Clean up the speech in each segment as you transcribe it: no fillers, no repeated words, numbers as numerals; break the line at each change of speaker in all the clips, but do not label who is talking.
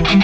What's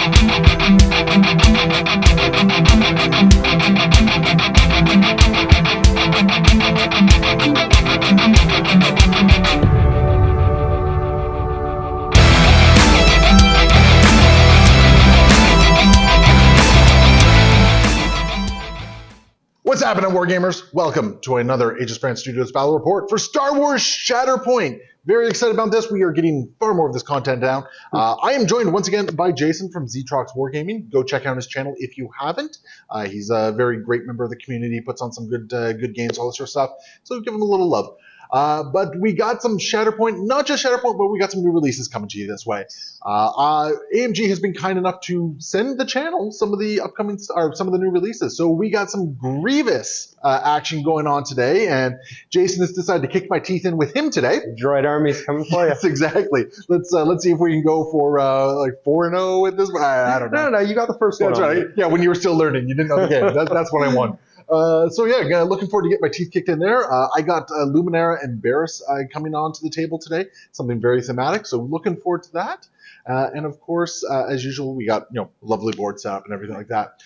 happening, Wargamers? Welcome to another Asajj Ventris Studios Battle Report for Star Wars Shatterpoint. Very excited about this. We are getting far more of this content down. I am joined once again by Jason from Zetrox Wargaming. Go check out his channel if you haven't. He's a very great member of the community, puts on some good games, all this sort of stuff. So give him a little love. But we got some Shatterpoint, not just Shatterpoint, but we got some new releases coming to you this way. AMG has been kind enough to send the channel some of the upcoming, or some of the new releases. So we got some Grievous action going on today, and Jason has decided to kick my teeth in with him today.
Droid army's coming for you.
Yes, exactly. Let's see if we can go for like 4-0 with this one. I don't know.
No, you got the first one.
That's right. Yeah, when you were still learning, you didn't know the game. That's when I won. So yeah, looking forward to get my teeth kicked in there. I got Luminara and Barris coming onto the table today. Something very thematic, so looking forward to that. And of course, as usual, we got lovely board setup and everything like that.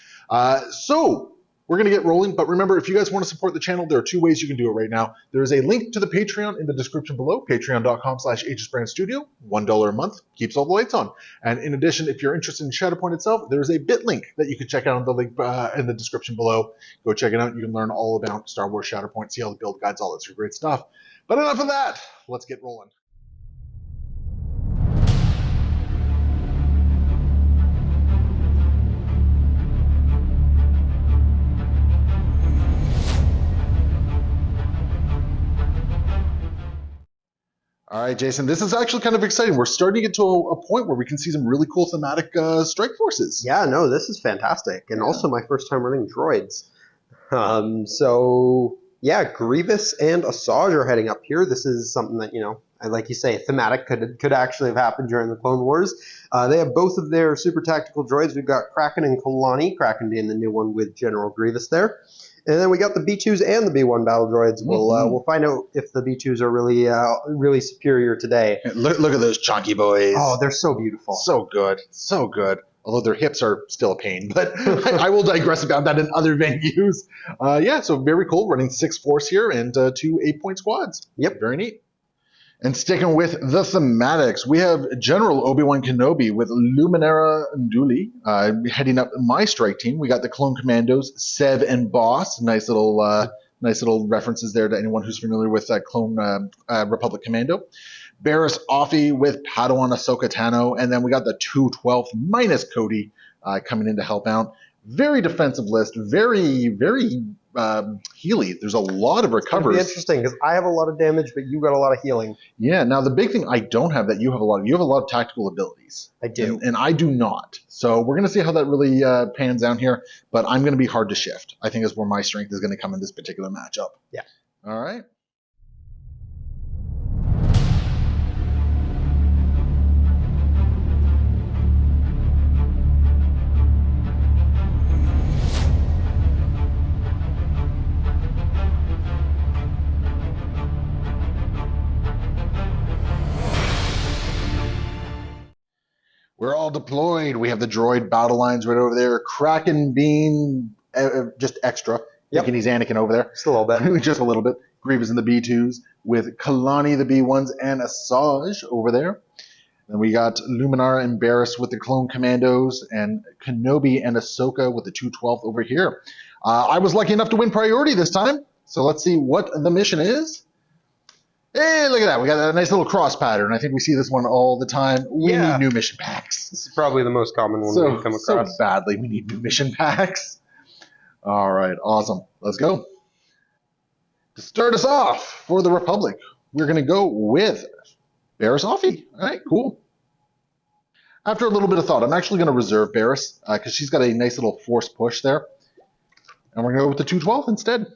So we're going to get rolling, but remember, if you guys want to support the channel, there are two ways you can do it right now. There is a link to the Patreon in the description below, patreon.com/AsajjVentris. $1 a month keeps all the lights on. And in addition, if you're interested in Shatterpoint itself, there is a bit link that you can check out on the link in the description below. Go check it out. You can learn all about Star Wars Shatterpoint, see all the build guides, all that sort of great stuff. But enough of that. Let's get rolling. All right, Jason, this is actually kind of exciting. We're starting to get to a point where we can see some really cool thematic strike forces.
Yeah, no, this is fantastic. And also my first time running droids. So, yeah, Grievous and Asajj are heading up here. This is something that, like you say, thematic could actually have happened during the Clone Wars. They have both of their super tactical droids. We've got Kraken and Kalani, Kraken being the new one with General Grievous there. And then we got the B2s and the B1 battle droids. We'll find out if the B2s are really superior today.
Look at those chunky boys.
Oh, they're so beautiful.
So good. So good. Although their hips are still a pain, but I will digress about that in other venues. Yeah, so very cool. Running 6 force here and 2 8-point squads.
Yep.
Very neat. And sticking with the thematics, we have General Obi-Wan Kenobi with Luminara Nduli heading up my strike team. We got the Clone Commandos, Sev and Boss. Nice little references there to anyone who's familiar with Clone Republic Commando. Barris Offee with Padawan Ahsoka Tano. And then we got the 212th minus Cody coming in to help out. Very defensive list. Very, very healy. There's a lot of recovers.
It'll be interesting because I have a lot of damage, but you got a lot of healing.
Yeah. Now the big thing I don't have that you have a lot of tactical abilities.
I do,
and I do not. So we're gonna see how that really pans out here. But I'm gonna be hard to shift. I think is where my strength is gonna come in this particular matchup.
Yeah.
All right. We're all deployed. We have the droid battle lines right over there. Kraken being just extra.
Yep.
Thinking he's Anakin over there.
Just a little bit.
Just a little bit. Grievous in the B2s with Kalani the B1s and Asajj over there. Then we got Luminara and Barris with the Clone Commandos and Kenobi and Ahsoka with the 212th over here. I was lucky enough to win priority this time. So let's see what the mission is. Hey, look at that. We got a nice little cross pattern. I think we see this one all the time. We need new mission packs.
This is probably the most common one we come across.
So badly, we need new mission packs. All right, awesome. Let's go. To start us off for the Republic, we're going to go with Barris Offee. All right, cool. After a little bit of thought, I'm actually going to reserve Barris because she's got a nice little force push there. And we're going to go with the 212th instead.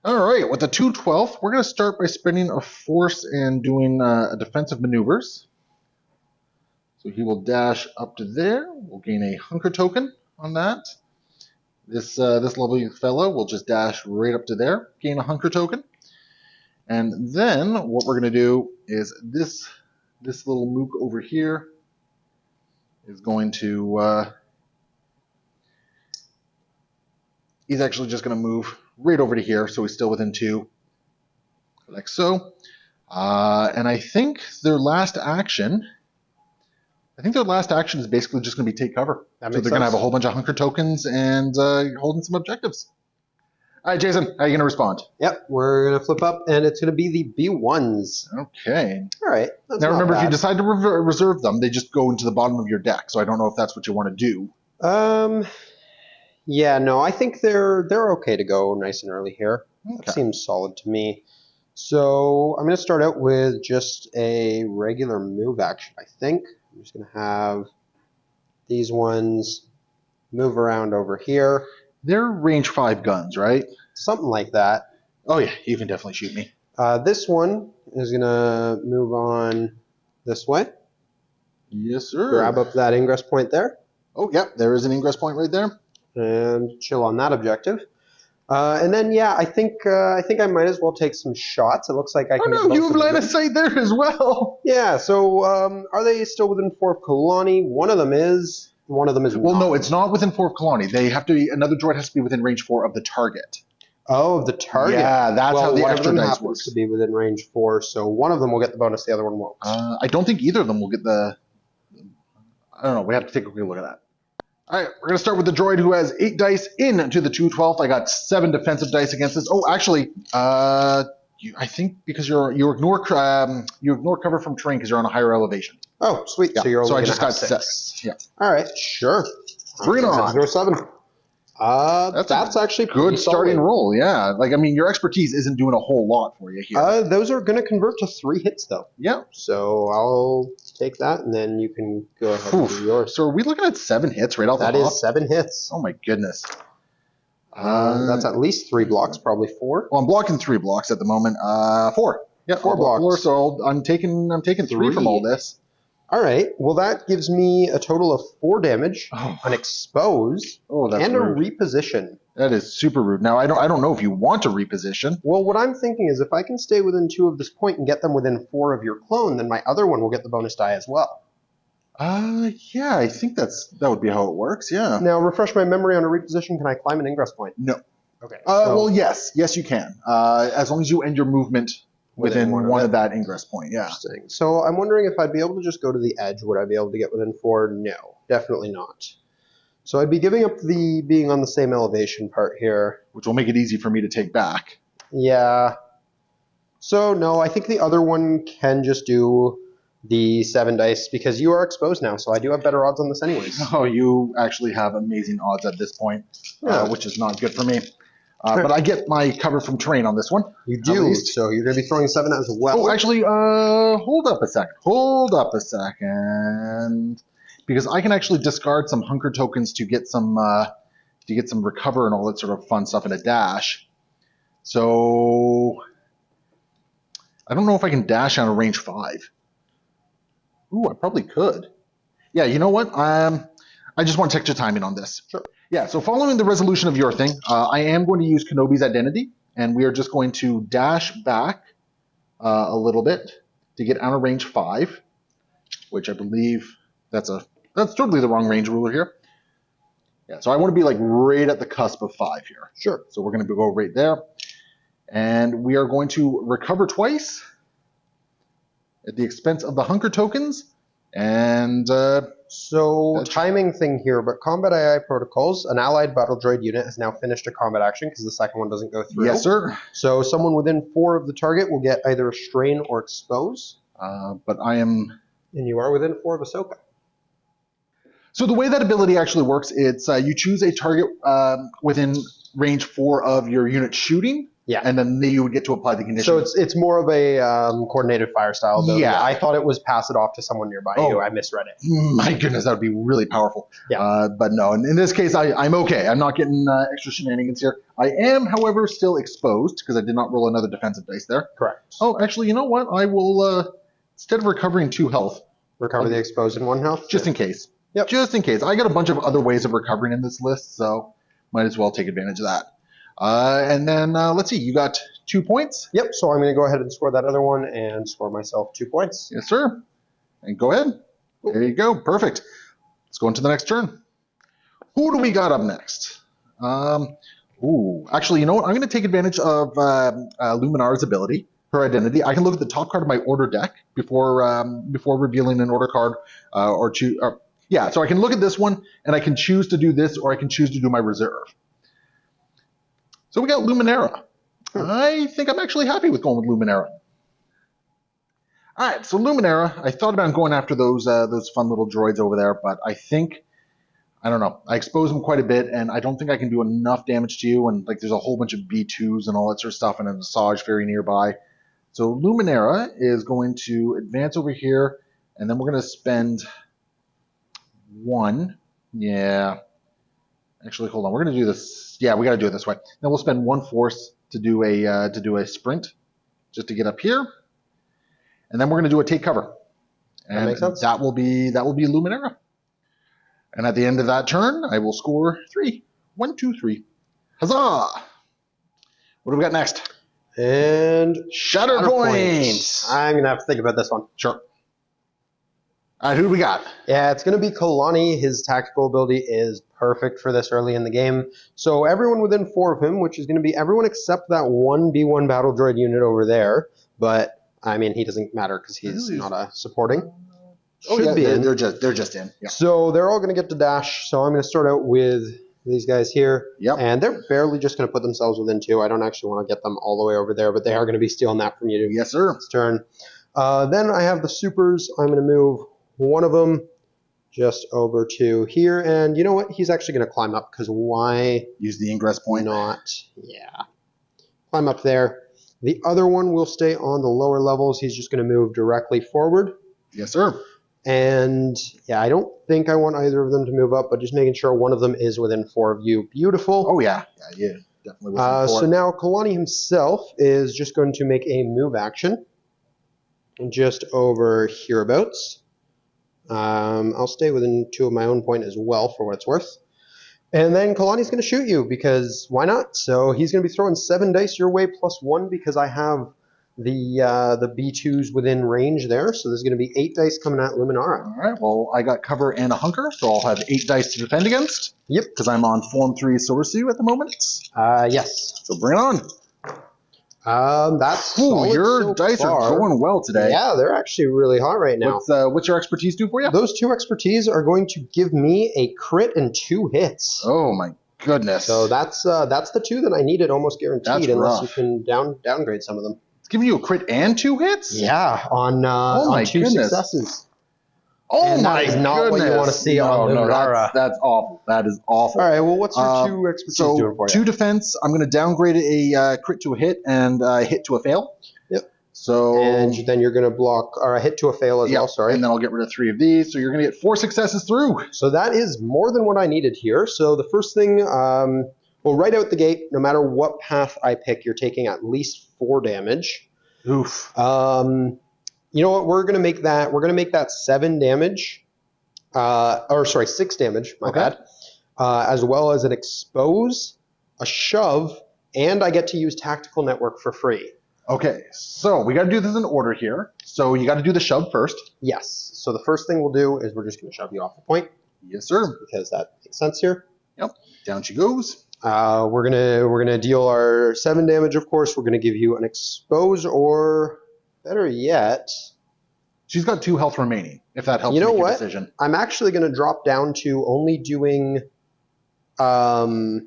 All right, with the 212th, we're going to start by spending a force and doing defensive maneuvers. So he will dash up to there. We'll gain a hunker token on that. This lovely fellow will just dash right up to there, gain a hunker token. And then what we're going to do is this little mook over here is going to... he's actually just going to move right over to here, so he's still within 2. Like so. And I think their last action... is basically just going to be take cover. So they're going to have a whole bunch of hunker tokens and holding some objectives. All right, Jason, how are you going to respond?
Yep, we're going to flip up, and it's going to be the B1s.
Okay.
All right. That's
now remember,
bad.
if you decide to reserve them, they just go into the bottom of your deck. So I don't know if that's what you want to do.
Yeah, no, I think they're okay to go nice and early here.
Okay.
That seems solid to me. So I'm going to start out with just a regular move action, I think. I'm just going to have these ones move around over here.
They're range 5 guns, right?
Something like that.
Oh, yeah, you can definitely shoot me.
This one is going to move on this way.
Yes, sir.
Grab up that ingress point there.
Oh, yeah, there is an ingress point right there.
And chill on that objective. And then, yeah, I think I might as well take some shots. It looks like I can.
Oh, no, you have line of sight there as well.
Yeah, so are they still within 4 of Kalani? One of them is. One of them is
Well,
not.
no, it's not within 4 of Kalani. They have to be, another droid has to be within range 4 of the target.
Oh, the target.
Yeah, that's how the
one
extra
of them
dice
happens
works.
to be within range 4, so one of them will get the bonus, the other one won't.
I don't think either of them will get the... I don't know. We have to take a quick look at that. All right, we're going to start with the droid who has 8 dice into the 212th. I got 7 defensive dice against this. Oh, actually, I think because you ignore cover from terrain because you're on a higher elevation.
Oh, sweet.
Yeah.
So you're only
I just got
6.
6. Yeah.
All right, sure.
Bring it on.
0-7. That's actually
good starting
solid.
roll. Yeah, like I mean, your expertise isn't doing a whole lot for you here.
Those are going to convert to 3 hits though.
Yeah.
So I'll take that, and then you can go ahead and do yours.
So are we looking at 7 hits right off the top?
That is 7 hits.
Oh my goodness.
That's at least 3 blocks, probably 4.
Well, I'm blocking 3 blocks at the moment. 4. Yeah,
4 blocks.
4, so I'm taking 3 from all this.
All right. Well, that gives me a total of 4 damage, an expose,
that's
and
rude.
a reposition.
That is super rude. Now I don't know if you want to reposition.
Well, what I'm thinking is if I can stay within 2 of this point and get them within 4 of your clone, then my other one will get the bonus die as well.
Yeah, I think that would be how it works. Yeah.
Now, refresh my memory on a reposition. Can I climb an ingress point?
No.
Okay.
Well, yes, you can. As long as you end your movement within one of that ingress point. Yeah.
Interesting. So I'm wondering if I'd be able to just go to the edge. Would I be able to get within 4? No, definitely not. So I'd be giving up the being on the same elevation part here.
Which will make it easy for me to take back.
Yeah. So no, I think the other one can just do the 7 dice because you are exposed now, so I do have better odds on this anyways.
Oh, you actually have amazing odds at this point, which is not good for me. But I get my cover from terrain on this one.
You do, so you're going to be throwing 7 as well.
Oh, actually, hold up a second. Because I can actually discard some hunker tokens to get some recover and all that sort of fun stuff in a dash. So I don't know if I can dash on a range 5. Ooh, I probably could. Yeah, you know what? I just want to check your timing on this.
Sure.
Yeah, so following the resolution of your thing, I am going to use Kenobi's identity, and we are just going to dash back a little bit to get out of range 5, which I believe that's totally the wrong range ruler here. Yeah, so I want to be like right at the cusp of 5 here.
Sure. So
we're going to go right there, and we are going to recover twice at the expense of the hunker tokens, and
so timing thing here, but combat AI protocols, an allied battle droid unit has now finished a combat action because the second one doesn't go through.
Yes, sir.
So someone within 4 of the target will get either a strain or expose.
But I am...
And you are within 4 of Ahsoka.
So the way that ability actually works, it's you choose a target within range 4 of your unit shooting.
Yeah.
And then you would get to apply the condition.
So it's more of a coordinated fire style, though.
Yeah.
I thought it was pass it off to someone nearby you. I misread it.
My goodness, that would be really powerful.
Yeah.
But no, in this case, I'm okay. I'm not getting extra shenanigans here. I am, however, still exposed because I did not roll another defensive dice there.
Correct.
Oh, actually, you know what? I will, instead of recovering 2 health.
Recover the exposed in 1 health?
Just in case.
Yep.
Just in case. I got a bunch of other ways of recovering in this list, so might as well take advantage of that. And then, let's see, you got 2 points?
Yep, so I'm going to go ahead and score that other one and score myself 2 points.
Yes, sir. And go ahead. There you go. Perfect. let's go into the next turn. Who do we got up next? Actually, you know what? I'm going to take advantage of Luminara's ability, her identity. I can look at the top card of my order deck before revealing an order card, or choose. Yeah, so I can look at this one, and I can choose to do this, or I can choose to do my reserve. So we got Luminara. I think I'm actually happy with going with Luminara. All right, so Luminara, I thought about going after those fun little droids over there, but I think, I don't know, I expose them quite a bit, and I don't think I can do enough damage to you, and like there's a whole bunch of B2s and all that sort of stuff, and an Asajj very nearby. So Luminara is going to advance over here, and then we're going to spend 1. Yeah. Actually, hold on. We're going to do this. Yeah, we got to do it this way. Then we'll spend 1 force to do a sprint, just to get up here, and then we're going to do a take cover, and
that makes sense.
that will be Luminara. And at the end of that turn, I will score 3. 1, 2, 3. Huzzah! What do we got next?
And
Shatterpoint.
I'm gonna have to think about this one.
Sure. All right, who do we got?
Yeah, it's going to be Kalani. His tactical ability is perfect for this early in the game. So everyone within 4 of him, which is going to be everyone except that one B1 battle droid unit over there. But, I mean, he doesn't matter because he's not a supporting.
Should be in. They're just in. Yeah.
So they're all going to get to dash. So I'm going to start out with these guys here.
Yep.
And they're barely just going to put themselves within 2. I don't actually want to get them all the way over there, but they are going to be stealing that from you.
Yes, sir.
This turn. Then I have the supers. I'm going to move one of them just over to here, and you know what? He's actually going to climb up, because why
use the ingress point?
Not, yeah. Climb up there. The other one will stay on the lower levels. He's just going to move directly forward.
Yes, sir.
And yeah, I don't think I want either of them to move up, but just making sure one of them is within 4 of you. Beautiful.
Oh yeah, yeah, definitely.
So now Kalani himself is just going to make a move action, just over hereabouts. I'll stay within 2 of my own point as well, for what it's worth. And then Kalani's going to shoot you, because why not? So he's going to be throwing 7 dice your way plus 1, because I have the B2s within range there. So there's going to be 8 dice coming at Luminara.
All right. Well, I got cover and a hunker, so I'll have 8 dice to defend against.
Yep.
Because I'm on Form 3 Sorcery at the moment.
Yes.
So bring it on.
That's
your
so
dice
far.
are going well today.
Yeah, they're actually really hot right now.
What's your expertise do for you?
Those 2 expertise are going to give me a crit and 2 hits.
Oh my goodness!
So that's the 2 that I needed, almost guaranteed,
that's
unless
rough.
You can downgrade some of them.
It's giving you a crit and 2 hits.
Yeah, on 2 successes.
Oh
and
my
that is not
goodness.
what you want to see on Luminara.
That's awful. That is awful.
All right, well, what's your 2 expertise doing for you?
2 defense, I'm going to downgrade a crit to a hit and a hit to a fail.
Yep.
So
and then you're going to block, or a hit to a fail as well, sorry.
And then I'll get rid of 3 of these. So you're going to get 4 successes through.
So that is more than what I needed here. So the first thing, well, right out the gate, no matter what path I pick, you're taking at least 4 damage.
Oof.
You know what? We're going to make that 7 damage. 6 damage, my bad, as well as an expose, a shove, and I get to use Tactical Network for free.
Okay, so we got to do this in order here. So you got to do the shove first.
Yes. So the first thing we'll do is we're just going to shove you off the point.
Yes, sir.
Because that makes sense here.
Yep. Down she goes.
We're gonna deal our 7 damage. Of course, we're gonna give you an expose, or better yet,
she's got 2 health remaining. If that helps
you know
make
what?
Your decision.
I'm actually going to drop down to only doing. I'm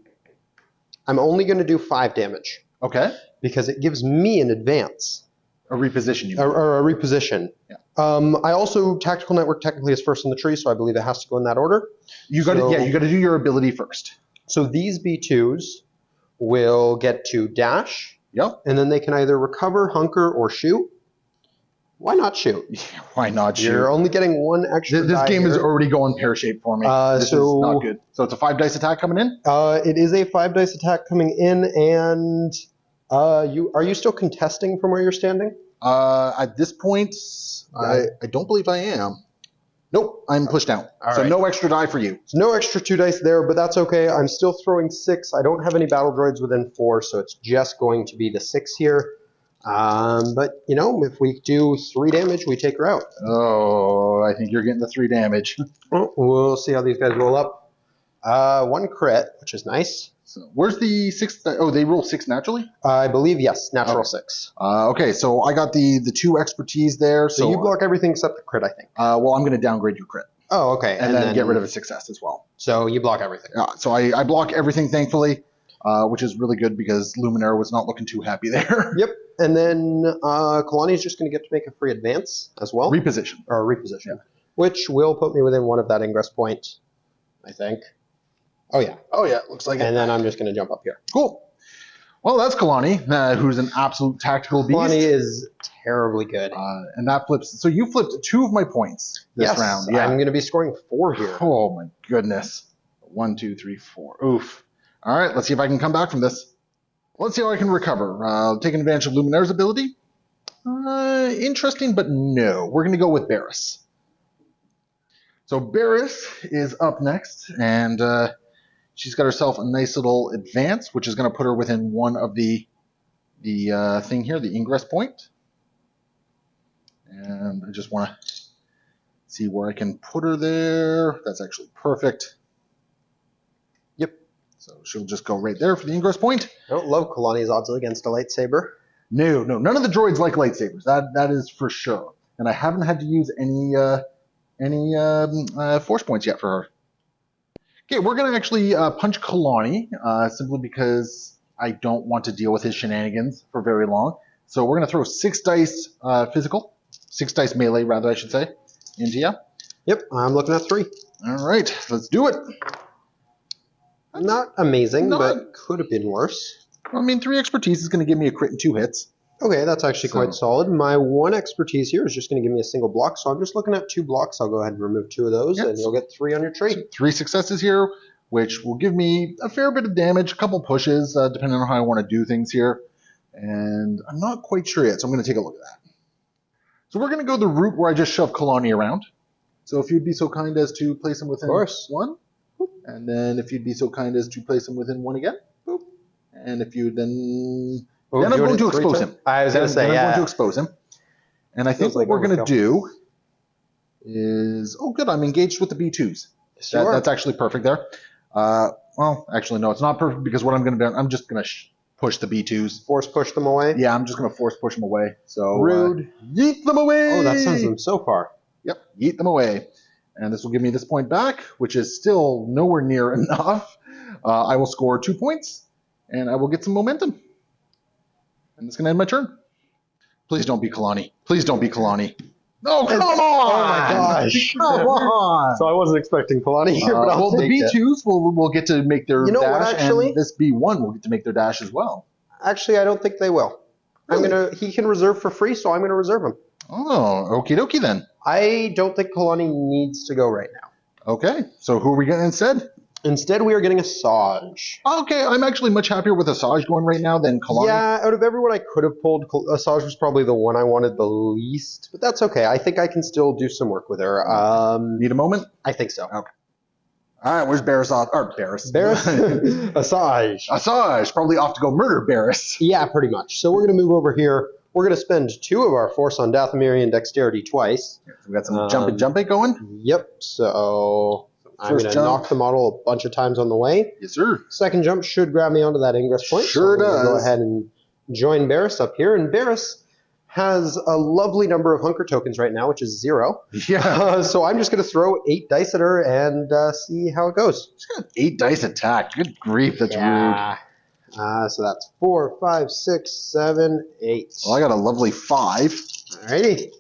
only going to do 5 damage.
Okay.
Because it gives me an advance.
A reposition, you mean?
Or a reposition.
Yeah.
I also Tactical Network technically is first in the tree, so I believe it has to go in that order.
You got to do your ability first.
So these B2s will get to dash.
Yep.
And then they can either recover, hunker, or shoot. Why not shoot?
Why not shoot?
You're only getting 1 extra.
This game is already going pear-shaped for me. This is not good. So it's a 5 dice attack coming in?
It is a 5 dice attack coming in, and are you still contesting from where you're standing?
At this point, I don't believe I am. Nope, I'm pushed down. So no extra die for you.
So no extra 2 dice there, but that's okay. I'm still throwing 6. I don't have any battle droids within 4, so it's just going to be the 6 here. But, you know, if we do 3 damage, we take her out.
Oh, I think you're getting the 3 damage.
Well, we'll see how these guys roll up. 1 crit, which is nice.
So where's the 6? Oh, they roll 6 naturally?
I believe, yes, natural
Okay.
6.
Okay, so I got the 2 expertise there.
So you block everything except the crit, I think.
Well, I'm going to downgrade your crit.
Oh, okay.
And then get rid of a success as well.
So you block everything.
So I block everything, thankfully, which is really good because Luminara was not looking too happy there.
Yep. And then Kalani is just going to get to make a free advance as well.
Reposition.
Or reposition. Which will put me within 1 of that ingress point, I think. Oh, yeah.
Oh, yeah, looks like it.
And then I'm just going to jump up here.
Cool. Well, that's Kalani, who's an absolute tactical beast.
Kalani is terribly good.
And that flips. So you flipped 2 of my points this round. Yeah.
I'm going to be scoring 4 here.
Oh, my goodness. 1, 2, 3, 4. Oof. All right, let's see if I can come back from this. Let's see how I can recover. Taking advantage of Luminara's ability. Interesting, but no. We're going to go with Barris. So Barris is up next, and she's got herself a nice little advance, which is going to put her within 1 of the thing here, the ingress point. And I just want to see where I can put her there. That's actually perfect.
Yep.
So she'll just go right there for the ingress point.
I don't love Kalani's odds against a lightsaber.
No, none of the droids like lightsabers. That is for sure. And I haven't had to use any force points yet for her. Okay, we're going to actually punch Kalani simply because I don't want to deal with his shenanigans for very long. So we're going to throw 6 dice physical, 6 dice melee, rather, I should say, into you.
Yep, I'm looking at 3.
All right, let's do it.
Not amazing, but could have been worse.
I mean, 3 expertise is going to give me a crit and 2 hits.
Okay, that's actually quite solid. My 1 expertise here is just going to give me a single block, so I'm just looking at 2 blocks. I'll go ahead and remove 2 of those, and you'll get 3 on your tree.
So 3 successes here, which will give me a fair bit of damage, a couple pushes, depending on how I want to do things here. And I'm not quite sure yet, so I'm going to take a look at that. So we're going to go the route where I just shove Kalani around. So if you'd be so kind as to place him within 1. And then if you'd be so kind as to place him within 1 again. Boop. And if you then I'm going to expose him.
I was going to say,
I'm going to expose him. And I think what we're going to do is, oh, good, I'm engaged with the B2s. That's actually perfect there. Well, actually, no, it's not perfect because what I'm going to do, I'm just going to push the B2s.
Force push them away?
Yeah, I'm just going to force push them away. So
rude.
Yeet them away.
Oh, that sends them so far.
Yep, yeet them away. And this will give me this point back, which is still nowhere near enough. I will score 2 points, and I will get some momentum. And it's going to end my turn. Please don't be Kalani. Please don't be Kalani. Oh, come on!
Oh, my gosh.
Come on!
So I wasn't expecting Kalani here, but I'll take
the B2s will get to make their dash,
what, actually?
and this B1 will get to make their dash as well.
Actually, I don't think they will.
Really?
He can reserve for free, so I'm going to reserve him.
Oh, okie dokie then.
I don't think Kalani needs to go right now.
Okay, so who are we getting instead?
Instead, we are getting Asajj.
Okay, I'm actually much happier with Asajj going right now than Kalani.
Yeah, out of everyone I could have pulled, Asajj was probably the one I wanted the least. But that's okay. I think I can still do some work with her.
Need a moment?
I think so.
Okay. All right, where's Barris off? Or Barris.
Barris? Asajj.
Asajj, probably off to go murder Barris.
Yeah, pretty much. So we're going to move over here. We're going to spend 2 of our force on Dathomiri and dexterity twice.
So we got some jumping going.
Yep. So I'm going to knock the model a bunch of times on the way.
Yes, sir.
Second jump should grab me onto that ingress point.
Sure does.
Go ahead and join Barris up here. And Barris has a lovely number of hunker tokens right now, which is 0.
Yeah.
So I'm just going to throw 8 dice at her and see how it goes.
She's got 8 dice attack. Good grief, that's rude.
So that's 4, 5, 6, 7, 8.
Well, I got a lovely 5.
Alrighty.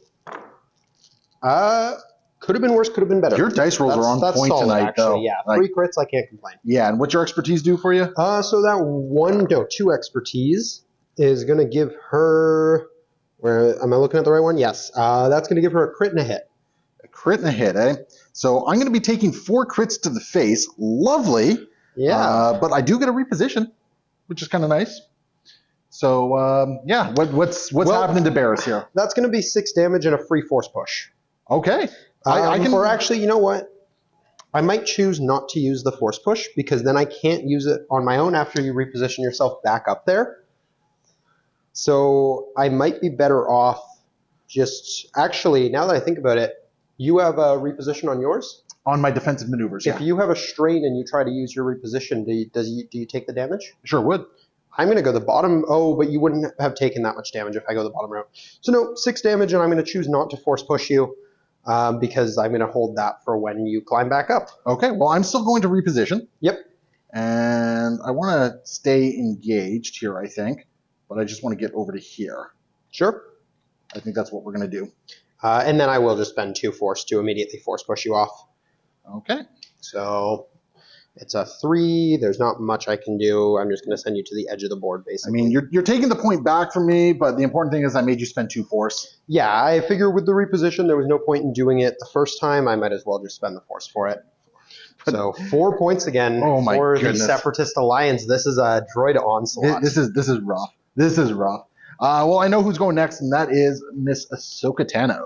Could have been worse, could have been better.
Your dice rolls are on point
solid,
tonight,
actually,
though.
Yeah, 3 crits, I can't complain.
Yeah, and what's your expertise do for you?
So that 2 expertise is going to give her... am I looking at the right one? Yes. That's going to give her a crit and a hit.
A crit and a hit, eh? So I'm going to be taking 4 crits to the face. Lovely.
Yeah.
But I do get a reposition, which is kind of nice. So, yeah, what's happening to Barris here?
That's going to be 6 damage and a free force push.
Okay. I can...
Or actually, you know what? I might choose not to use the force push because then I can't use it on my own after you reposition yourself back up there. So I might be better off just... Actually, now that I think about it, you have a reposition on yours?
On my defensive maneuvers,
If you have a strain and you try to use your reposition, do you take the damage?
Sure would.
I'm going to go the bottom. Oh, but you wouldn't have taken that much damage if I go the bottom route. So no, 6 damage, and I'm going to choose not to force push you because I'm going to hold that for when you climb back up.
Okay, well, I'm still going to reposition.
Yep.
And I want to stay engaged here, I think. But I just want to get over to here.
Sure.
I think that's what we're going to do.
And then I will just spend 2 force to immediately force push you off.
Okay.
So it's a 3. There's not much I can do. I'm just going to send you to the edge of the board, basically.
I mean, you're taking the point back from me, but the important thing is I made you spend 2 force.
Yeah, I figure with the reposition, there was no point in doing it the first time. I might as well just spend the force for it. So 4 points again for the Separatist Alliance. This is a droid onslaught.
This is rough. This is rough. Well, I know who's going next, and that is Miss Ahsoka Tano.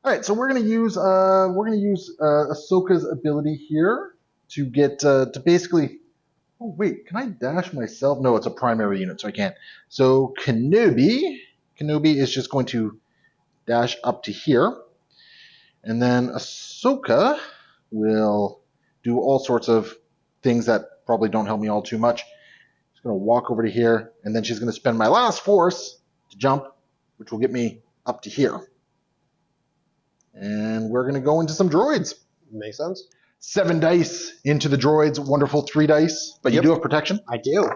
All right, so we're gonna use Ahsoka's ability here to get to basically. Oh wait, can I dash myself? No, it's a primary unit, so I can't. So Kenobi is just going to dash up to here, and then Ahsoka will do all sorts of things that probably don't help me all too much. She's going to walk over to here, and then she's going to spend my last force to jump, which will get me up to here. And we're going to go into some droids.
Makes sense.
7 dice into the droids. Wonderful 3 dice, but you do have protection.
I do.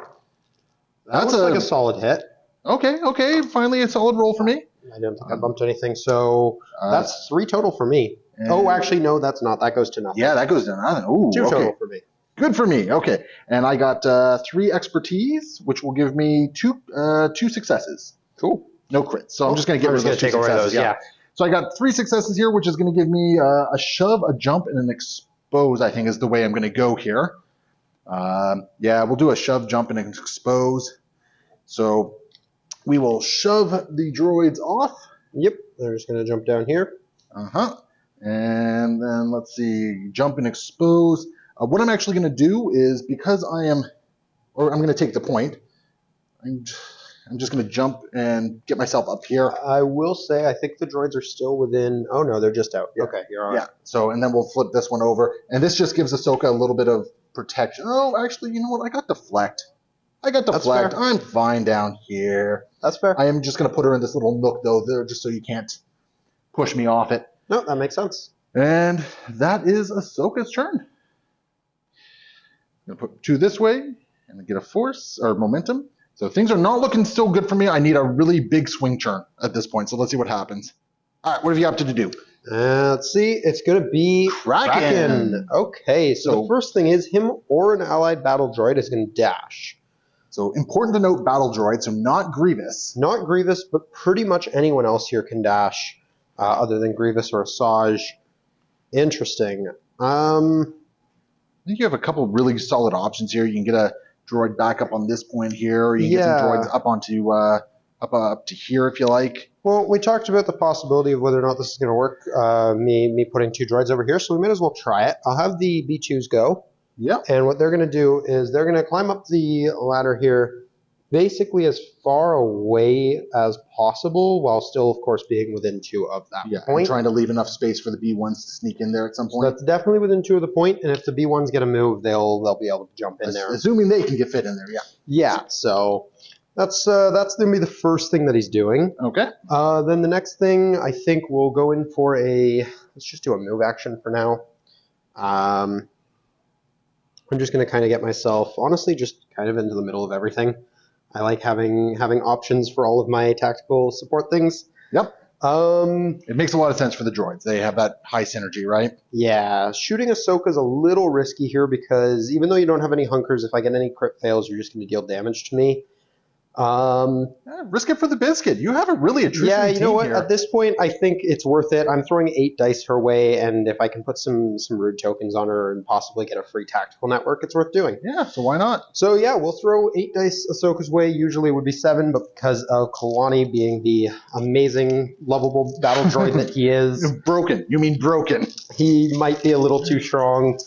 That's like a solid hit.
Okay. Finally, a solid roll for me.
I don't think I bumped anything, so that's 3 total for me. Oh, actually, no, that's not. That goes to nothing.
Yeah, that goes to nothing. Ooh,
2 total for me.
Good for me. Okay, and I got 3 expertise, which will give me 2 successes.
Cool.
No crits. So I'm just going to get rid of those 2 successes.
Yeah.
So I got 3 successes here, which is going to give me a shove, a jump, and an expose. I think is the way I'm going to go here. Yeah, we'll do a shove, jump, and an expose. So we will shove the droids off.
Yep. They're just going to jump down here.
And then let's see, jump and expose. What I'm actually going to do is, because I'm going to take the point, I'm just going to jump and get myself up here.
I will say, I think the droids are still within, oh no, they're just out.
Yeah.
Okay, you're on.
Yeah, so, and then we'll flip this one over. And this just gives Ahsoka a little bit of protection. Oh, actually, you know what? I got deflect. That's fair. I'm fine down here.
That's fair.
I am just going to put her in this little nook, though, there, just so you can't push me off it.
No, that makes sense.
And that is Ahsoka's turn. I'm going to put 2 this way and get a force or momentum. So things are not looking still good for me. I need a really big swing turn at this point. So let's see what happens. All right, what have you opted to do?
Let's see. It's going to be Kraken. Okay, so the first thing is him or an allied battle droid is going to dash.
So important to note, battle droid, so not Grievous.
Not Grievous, but pretty much anyone else here can dash, other than Grievous or Asajj. Interesting.
I think you have a couple really solid options here. You can get a droid back up on this point here, or you can get some droids up onto up to here if you like.
Well, we talked about the possibility of whether or not this is going to work. Me putting 2 droids over here, so we might as well try it. I'll have the B2s go.
Yeah.
And what they're going to do is they're going to climb up the ladder here, basically as far away as possible, while still, of course, being within 2 of that point.
And trying to leave enough space for the B1s to sneak in there at some point.
So that's definitely within 2 of the point, and if the B1s get a move, they'll be able to jump in there.
Assuming they can get fit in there, yeah.
Yeah, so that's going to be the first thing that he's doing.
Okay.
Then the next thing, I think we'll go in for let's just do a move action for now. I'm just going to kind of get myself, honestly, just kind of into the middle of everything. I like having options for all of my tactical support things.
Yep. It makes a lot of sense for the droids. They have that high synergy, right?
Yeah. Shooting Ahsoka is a little risky here because even though you don't have any hunkers, if I get any crit fails, you're just going to deal damage to me.
Risk it for the biscuit. You have a really interesting
team. Yeah, you know what?
Here.
At this point, I think it's worth it. I'm throwing 8 dice her way, and if I can put some rude tokens on her and possibly get a free tactical network, it's worth doing.
Yeah, so why not?
So yeah, we'll throw 8 dice Ahsoka's way. Usually it would be 7, but because of Kalani being the amazing, lovable battle droid that he is.
Broken. You mean broken.
He might be a little too strong.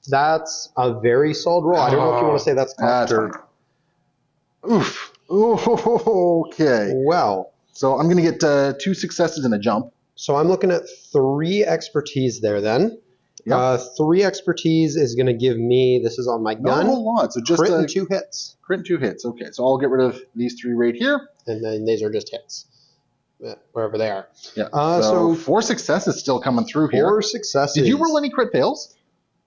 That's a very solid roll. I don't know if you want to say that's tough or...
Oof. Okay.
Well,
So I'm going to get 2 successes and a jump.
so I'm looking at 3 expertise there then.
Yep.
3 expertise is going to give me, this is on my
Not
gun,
a whole lot. So just
crit and 2 hits.
crit and 2 hits. Okay. So I'll get rid of these 3 right here.
And then these are just hits, wherever they are.
Yeah.
So
4 successes still coming through here.
4 successes.
Did you roll any crit fails?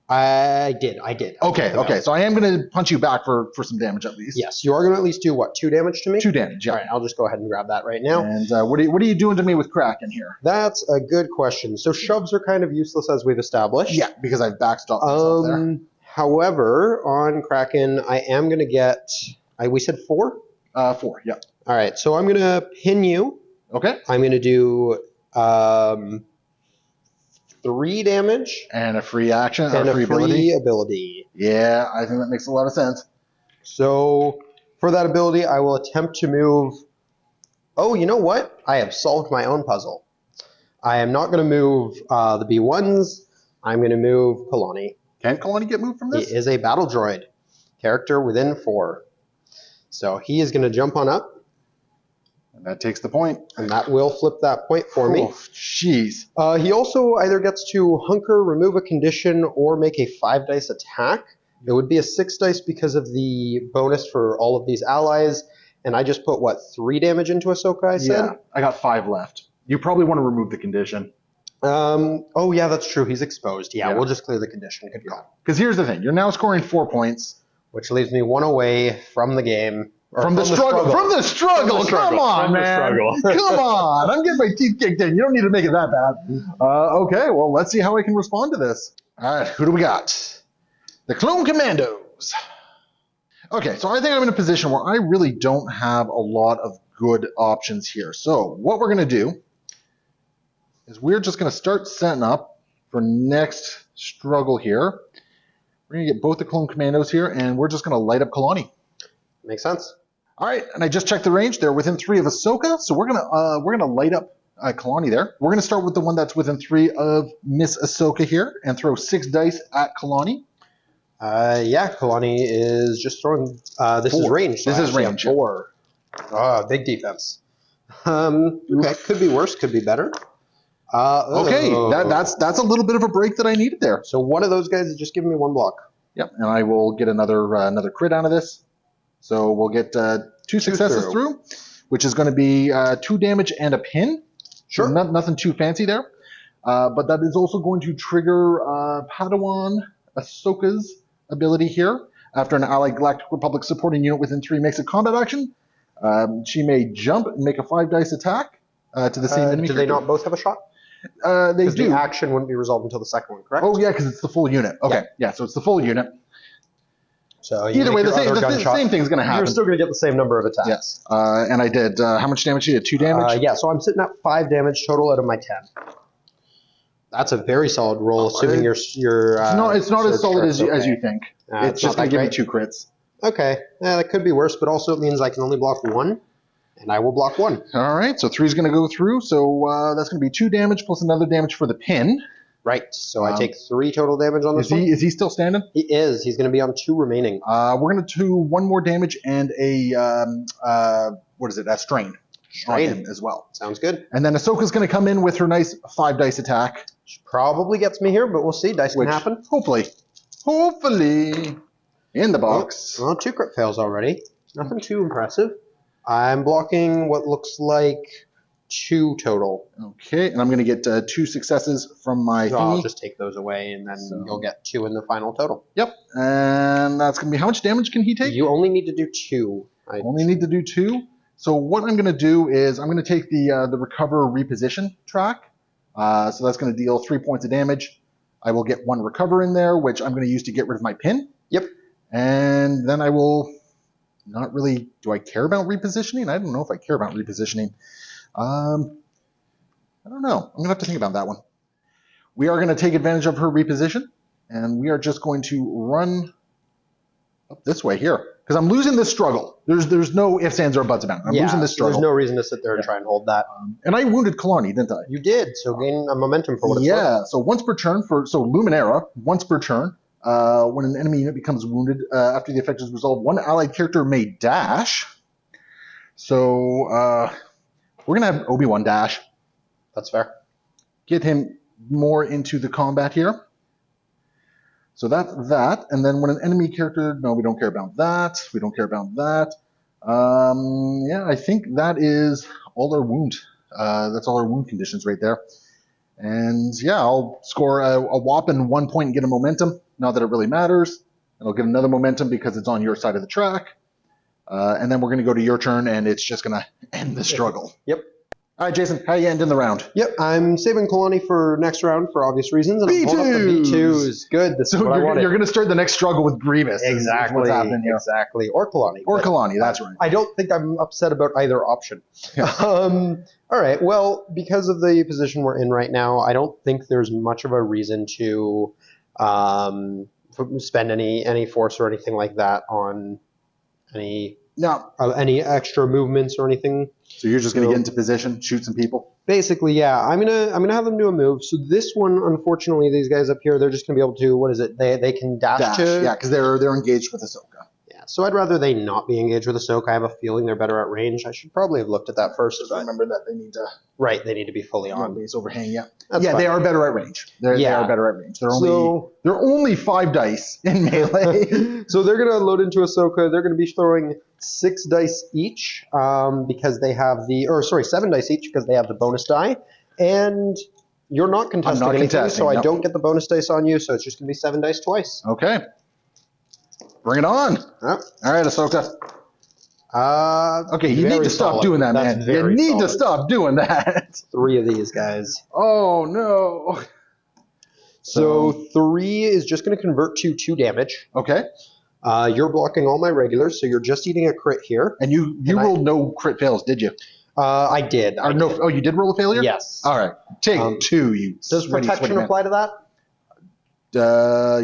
I did.
Okay. So I am going to punch you back for some damage at least.
Yes, you are going to at least do what, 2 damage to me?
2 damage. Yeah.
All right, I'll just go ahead and grab that right now.
And what are you doing to me with Kraken here?
That's a good question. So shoves are kind of useless as we've established.
Yeah, because I've backstopped myself there.
However, on Kraken, I am going to get. We said 4.
4. Yeah.
All right, so I'm going to pin you.
Okay.
I'm going to do 3 damage
And a free action
and
or free
a free
ability.
ability.
Yeah, I think that makes a lot of sense.
So for that ability, I will attempt to move. Oh, you know what? I have solved my own puzzle. I am not going to move the B1s. I'm going to move Kalani.
Can Kalani get moved from
He
this?
is a battle droid, character within 4. So he is going to jump on up,
And that takes the point.
and that will flip that point for me.
Oh, jeez.
He also either gets to hunker, remove a condition, or make a 5 dice attack. It would be a 6 dice because of the bonus for all of these allies. And I just put, 3 damage into Ahsoka, I said?
Yeah, I got 5 left. You probably want to remove the condition.
Oh, yeah, that's true. He's exposed. Yeah,
Yeah.
we'll just clear the condition. Good call.
Because here's the thing. You're now scoring 4 points.
Which leaves me 1 away from the game. Or
From the struggle. From the struggle. Come on,
From the
man.
struggle.
Come on. I'm getting my teeth kicked in. You don't need to make it that bad. Okay, well, let's see how I can respond to this. All right, who do we got? The Clone Commandos. Okay, so I think I'm in a position where I really don't have a lot of good options here. So what we're going to do is we're just going to start setting up for next struggle here. We're going to get both the Clone Commandos here, and we're just going to light up Kalani.
Makes sense.
All right, and I just checked the range. They're within 3 of Ahsoka, so we're gonna light up Kalani there. We're gonna start with the one that's within 3 of Miss Ahsoka here, and throw 6 dice at Kalani.
Yeah, Kalani is just throwing. This
4.
is range. So
This is range, yeah.
4. Big defense. Okay, could be worse, could be better.
Okay, that's a little bit of a break that I needed there.
So one of those guys is just giving me 1 block.
Yep, and I will get another crit out of this. So we'll get 2 successes through, which is going to be 2 damage and a pin.
Sure.
So nothing too fancy there. But that is also going to trigger Padawan Ahsoka's ability here. After an allied Galactic Republic supporting unit within 3 makes a combat action, she may jump and make a 5 dice attack to the same enemy.
Do they not both have a shot?
They do.
The action wouldn't be resolved until the second one, correct?
Oh, yeah, because it's the full unit. Okay, yeah, so it's the full unit.
So
Either way, the same thing's going to happen.
You're still going to get the same number of attacks.
Yes. And I did, how much damage did you get? 2 damage?
Yeah, so I'm sitting at 5 damage total out of my 10. That's a very solid roll, assuming your
it's not as solid as you think. It's just going to give me 2 crits.
Okay, that could be worse, but also it means I can only block 1, and I will block 1.
All right, so 3 is going to go through, so that's going to be 2 damage plus another damage for the pin.
Right, so I take 3 total damage on this one.
Is he still standing?
He is. He's going to be on 2 remaining.
We're going to do 1 more damage and a strain on him as well.
Sounds good.
And then Ahsoka's going to come in with her nice 5 dice attack.
Which probably gets me here, but we'll see. Dice can happen.
Hopefully, in the box.
Well, 2 crit fails already. Nothing too impressive. I'm blocking what looks like 2 total.
Okay, and I'm going to get 2 successes from my
so I'll just take those away, and then you'll get 2 in the final total.
Yep, and that's going to be, how much damage can he take?
You only need to do 2.
Only need to do 2. So what I'm going to do is I'm going to take the recover reposition track. So that's going to deal 3 points of damage. I will get 1 recover in there, which I'm going to use to get rid of my pin.
Yep.
And then I will not really, do I care about repositioning? I don't know if I care about repositioning. I don't know. I'm going to have to think about that one. We are going to take advantage of her reposition, and we are just going to run up this way here. Because I'm losing this struggle. There's no ifs, ands, or buts about it. I'm losing this struggle.
There's no reason to sit there and try and hold that.
And I wounded Kalani, didn't I?
You did, so gain a momentum for what it's worth.
Yeah, so once per turn so Luminara, once per turn, When an enemy unit becomes wounded, after the effect is resolved, one allied character may dash. So we're going to have Obi-Wan dash.
That's fair.
Get him more into the combat here. So that's that. And then when an enemy character... No, we don't care about that. We don't care about that. Yeah, I think that is all our wound. That's all our wound conditions right there. And yeah, I'll score a whopping 1 point and get a momentum. Not that it really matters. And I'll get another momentum because it's on your side of the track. And then we're going to go to your turn, and it's just going to end the struggle.
Yep.
All right, Jason, how you ending the round?
Yep, I'm saving Kalani for next round for obvious reasons. And I'm pulling up the B2s. Good, this is what I wanted.
You're going to start the next struggle with Grievous.
Exactly.
What's happening here.
Exactly. Or Kalani.
Or Kalani, that's right.
I don't think I'm upset about either option.
Yeah.
All right, well, because of the position we're in right now, I don't think there's much of a reason to spend any force or anything like that on any extra movements or anything.
So you're just going to get into position, shoot some people?
Basically, yeah. I'm gonna have them do a move. So this one, unfortunately, these guys up here, they're just gonna be able to. What is it? They can dash to.
Yeah, because they're engaged with Ahsoka.
Yeah. So I'd rather they not be engaged with Ahsoka. I have a feeling they're better at range. I should probably have looked at that first.
Just remember that they need to.
Right, they need to be fully on.
Base overhang. Yeah.
That's
yeah,
fine.
they are better at range. They are better at range. They're only 5 dice in melee.
So they're gonna load into Ahsoka. They're gonna be throwing 6 dice each because they have 7 dice each because they have the bonus die. And you're not contesting anything, so I don't get the bonus dice on you, so it's just going to be 7 dice twice.
Okay. Bring it on.
Yep.
All right, Ahsoka. Okay, you need to stop doing that, man. You need to stop doing that.
3 of these guys.
Oh, no.
So 3 is just going to convert to 2 damage.
Okay.
You're blocking all my regulars, so you're just eating a crit here.
And you rolled no crit fails, did you?
I did.
Oh, you did roll a failure?
Yes.
All right. Take 2, you
Does protection apply to that?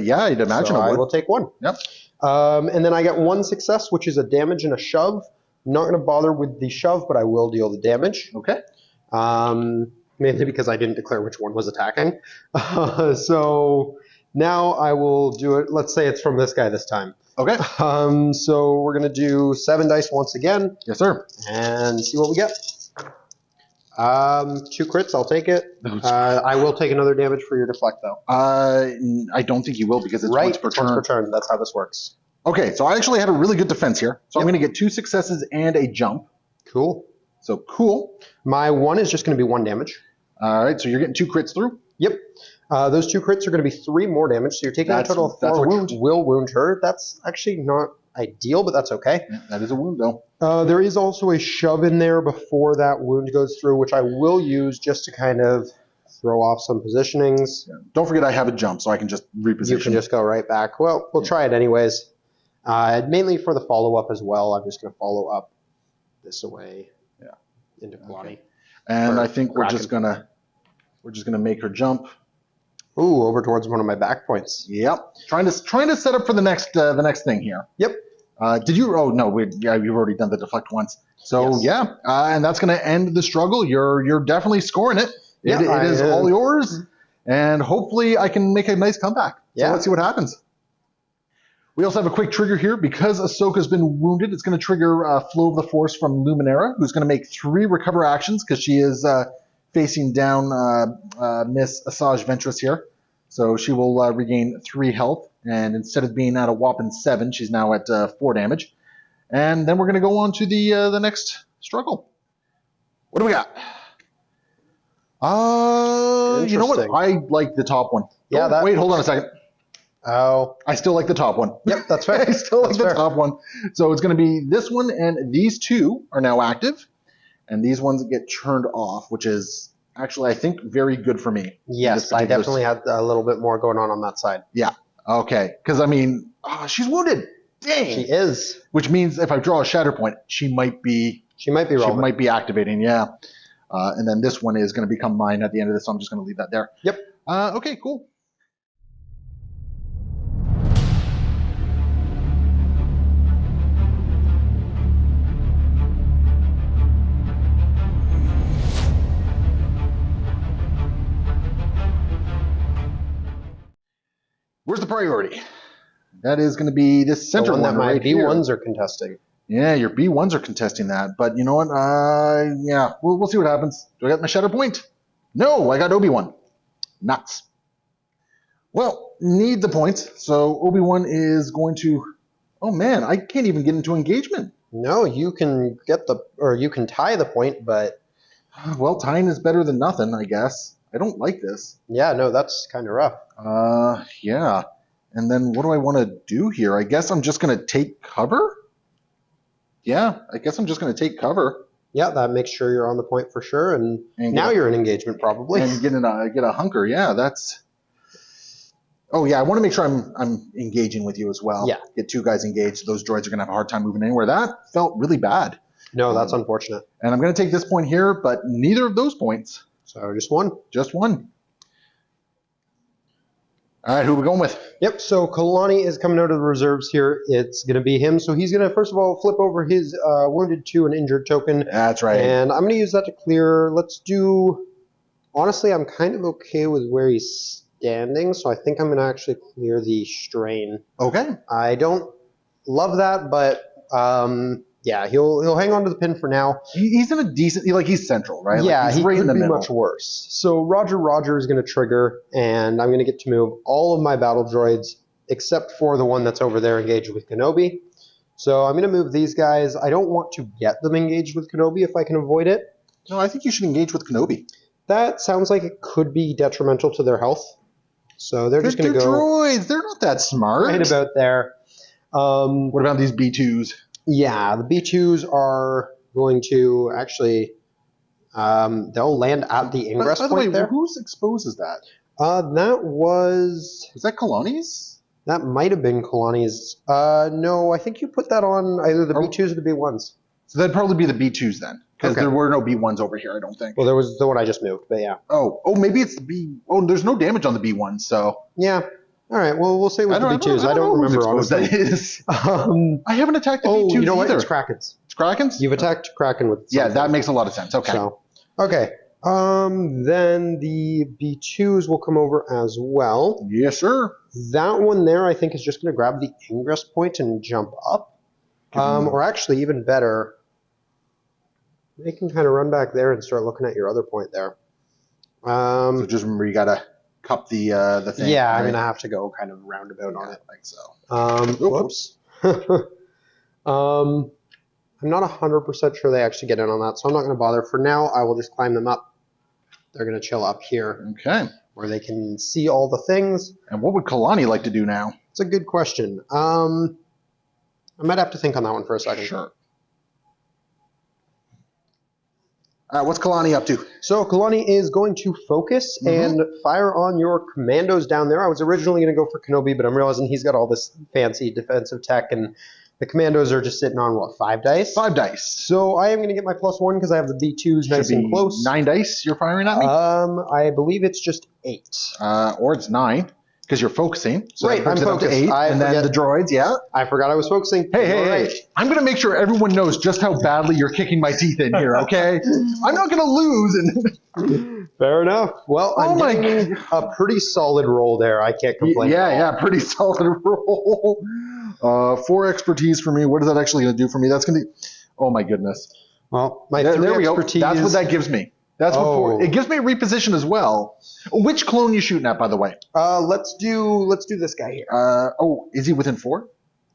Yeah, I'd imagine
so
it would.
I will take 1.
Yep.
And then I get 1 success, which is a damage and a shove. I'm not going to bother with the shove, but I will deal the damage.
Okay.
Mainly because I didn't declare which one was attacking. So now I will do it. Let's say it's from this guy this time.
Okay.
So we're going to do 7 dice once again.
Yes, sir.
And see what we get. 2 crits, I'll take it. I will take another damage for your deflect, though.
I don't think you will because it's once per turn.
Once per turn. That's how this works.
Okay, so I actually had a really good defense here. So I'm going to get 2 successes and a jump.
Cool.
So cool.
My 1 is just going to be 1 damage.
All right, so you're getting 2 crits through?
Yep. Those 2 crits are going to be 3 more damage, so you're taking a total of 4, which will wound her. That's actually not ideal, but that's okay.
Yeah, that is a wound, though.
There is also a shove in there before that wound goes through, which I will use just to kind of throw off some positionings.
Yeah. Don't forget I have a jump, so I can just reposition.
You can just go right back. Well, we'll try it anyways. Mainly for the follow-up as well. I'm just going to follow up this away into Kalani.
Okay. And I think we're just gonna make her jump.
Ooh, over towards one of my back points.
Yep. Trying to set up for the next thing here.
Yep.
Did you? Oh no, you've already done the deflect once. So
yes.
And that's going to end the struggle. You're definitely scoring it. It is all yours, and hopefully I can make a nice comeback. So let's see what happens. We also have a quick trigger here. Because Ahsoka's been wounded, it's going to trigger Flow of the Force from Luminara, who's going to make 3 recover actions because she is facing down Miss Asajj Ventris here. So she will regain 3 health, and instead of being at a whopping 7, she's now at 4 damage. And then we're going to go on to the next struggle. What do we got? You know what? I like the top one.
Yeah.
Wait, hold on a second.
Oh.
I still like the top one.
Yep, that's fair.
I still like the top one. So it's going to be this one, and these 2 are now active, and these ones get turned off, which is actually, I think, very good for me.
Yes, I definitely had a little bit more going on that side.
Yeah. Okay. Because, I mean, she's wounded. Dang.
She is.
Which means if I draw a Shatterpoint, she might be relevant. She might be activating, yeah. And then this one is going to become mine at the end of this, so I'm just going to leave that there.
Yep.
Okay, cool. Where's the priority? That is going to be this
The
center
one that my
right here.
B1s are contesting.
Yeah, your B1s are contesting that. But you know what? Yeah, we'll see what happens. Do I got my Shatterpoint? No, I got Obi-Wan. Nuts. Well, need the points. So Obi-Wan is going to... Oh man, I can't even get into engagement.
No, you can you can tie the point, but
Well, tying is better than nothing, I guess. I don't like this.
yeah, no, that's kind of rough.
Yeah. And then what do I want to do here? I guess I'm just going to take cover? Yeah, I guess I'm just going to take cover.
Yeah, that makes sure you're on the point for sure, and now you're in engagement probably.
And get a hunker. Yeah, that's... Oh yeah, I want to make sure I'm engaging with you as well.
Yeah.
Get two guys engaged. Those droids are going to have a hard time moving anywhere. That felt really bad.
No, that's unfortunate.
And I'm going to take this point here, but neither of those points.
So just one.
Just one. All right, who are we going with?
Yep, so Kalani is coming out of the reserves here. It's going to be him. So he's going to, first of all, flip over his wounded 2 and injured token.
That's right.
And I'm going to use that to clear. Let's do... Honestly, I'm kind of okay with where he's standing, so I think I'm going to actually clear the strain.
Okay.
I don't love that, but yeah, he'll hang on to the pin for now.
He's in a decent... he's central, right?
Yeah,
he's
he
right in
could
the
be
middle.
much worse. So Roger is going to trigger, and I'm going to get to move all of my battle droids, except for the one that's over there engaged with Kenobi. So I'm going to move these guys. I don't want to get them engaged with Kenobi if I can avoid it.
No, I think you should engage with Kenobi.
That sounds like it could be detrimental to their health. So they're just going to go...
droids. They're not that smart.
Right about there.
What about these B2s?
Yeah, the B2s are going to actually... they'll land at the ingress
By the
point
way,
there.
whose exposes that?
That was...
Was that Kalani's?
That might have been Kalani's. No, I think you put that on either the B2s or the B1s.
So that'd probably be the B2s then. Because
Okay.
there were no B1s over here, I don't think.
Well, there was the one I just moved, but yeah.
Oh, maybe it's the B... Oh, there's no damage on the B1, so...
Yeah. All right, well, we'll say with the B2s. I don't remember,
whose
honestly.
that is. I haven't attacked the B2s
you know what?
either.
It's Kraken's.
It's Kraken's?
You've attacked Kraken with
Yeah,
something.
that makes a lot of sense. Okay.
So, okay. Then the B2s will come over as well.
Yes, sir.
That one there, I think, is just going to grab the ingress point and jump up. Or actually, even better, they can kind of run back there and start looking at your other point there.
So just remember, you got to cup the thing.
Yeah,
right?
I'm going to have to go kind of roundabout on it.
Like so.
Whoops. I'm not 100% sure they actually get in on that, so I'm not going to bother. For now, I will just climb them up. They're going to chill up here.
Okay.
Where they can see all the things.
And what would Kalani like to do now?
It's a good question. I might have to think on that one for a second.
Sure. What's Kalani up to?
So Kalani is going to focus and fire on your commandos down there. I was originally going to go for Kenobi, but I'm realizing he's got all this fancy defensive tech, and the commandos are just sitting on, what, 5 dice?
5 dice.
So I am going to get my +1 because I have the B2s nice and close.
9 dice you're firing at me?
I believe it's just 8.
Or it's 9, because you're focusing. So
Right, I'm
it up to
focused.
8,
I
and then
forget.
the droids, yeah.
I forgot I was focusing.
Hey. I'm going to make sure everyone knows just how badly you're kicking my teeth in here, okay? I'm not going to lose.
Fair enough. Well, I'm getting a pretty solid roll there. I can't complain.
Yeah, pretty solid roll. 4 expertise for me. What is that actually going to do for me? That's going to be... Oh, my goodness.
Well, my
there
3
we
expertise...
go. That's what that gives me. That's what it gives me a reposition as well. Which clone you shooting at, by the way?
Let's do this guy here.
Is he within 4?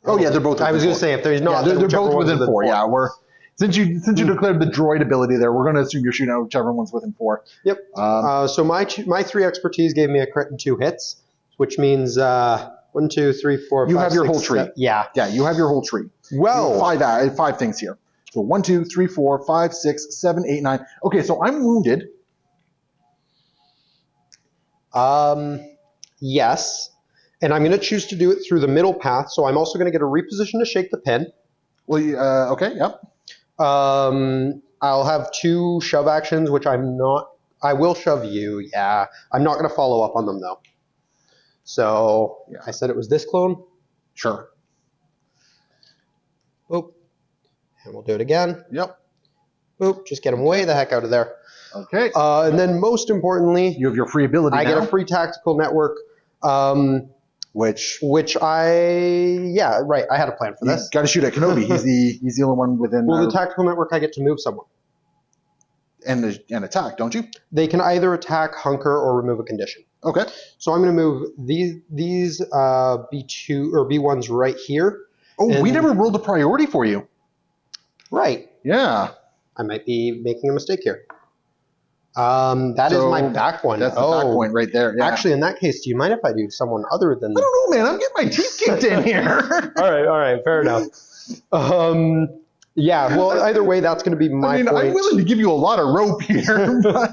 Oh yeah, they're both.
I was going to say if there's not,
they're both within 4. Yeah,
we're
since you declared the droid ability there, we're going to assume you're shooting at whichever one's within 4.
Yep. So my 3 expertise gave me a crit and 2 hits, which means 1, 2, 3, 4.
You
5,
have your
6,
whole tree.
7. Yeah,
you have your whole tree.
Well,
5 things here. So 1, 2, 3, 4, 5, 6, 7, 8, 9. Okay, so I'm wounded.
Yes. And I'm going to choose to do it through the middle path, so I'm also going to get a reposition to shake the pin.
Well, okay, yep.
I'll have 2 shove actions, which I'm not... I will shove you, yeah. I'm not going to follow up on them, though. So, I said it was this clone.
Sure.
Boop. And we'll do it again.
Yep.
Boop. Just get him way the heck out of there.
Okay.
And then most importantly...
You have your free ability
I
now.
get a free tactical network.
Which
I had a plan for this.
Got to shoot at Kenobi. He's the only one within.
Well, the tactical network, I get to move someone.
And attack, don't you?
They can either attack, hunker, or remove a condition.
Okay.
So I'm going to move these B2 or B1s right here.
Oh, we never rolled a priority for you.
Right.
Yeah.
I might be making a mistake here. That is my back one.
That's the back point right there. Yeah.
Actually, in that case, do you mind if I do someone other than...
I don't know, man. I'm getting my teeth kicked in here.
All right. Fair enough. Yeah, well, either way, that's going to be my point.
I'm willing to give you a lot of rope here, but...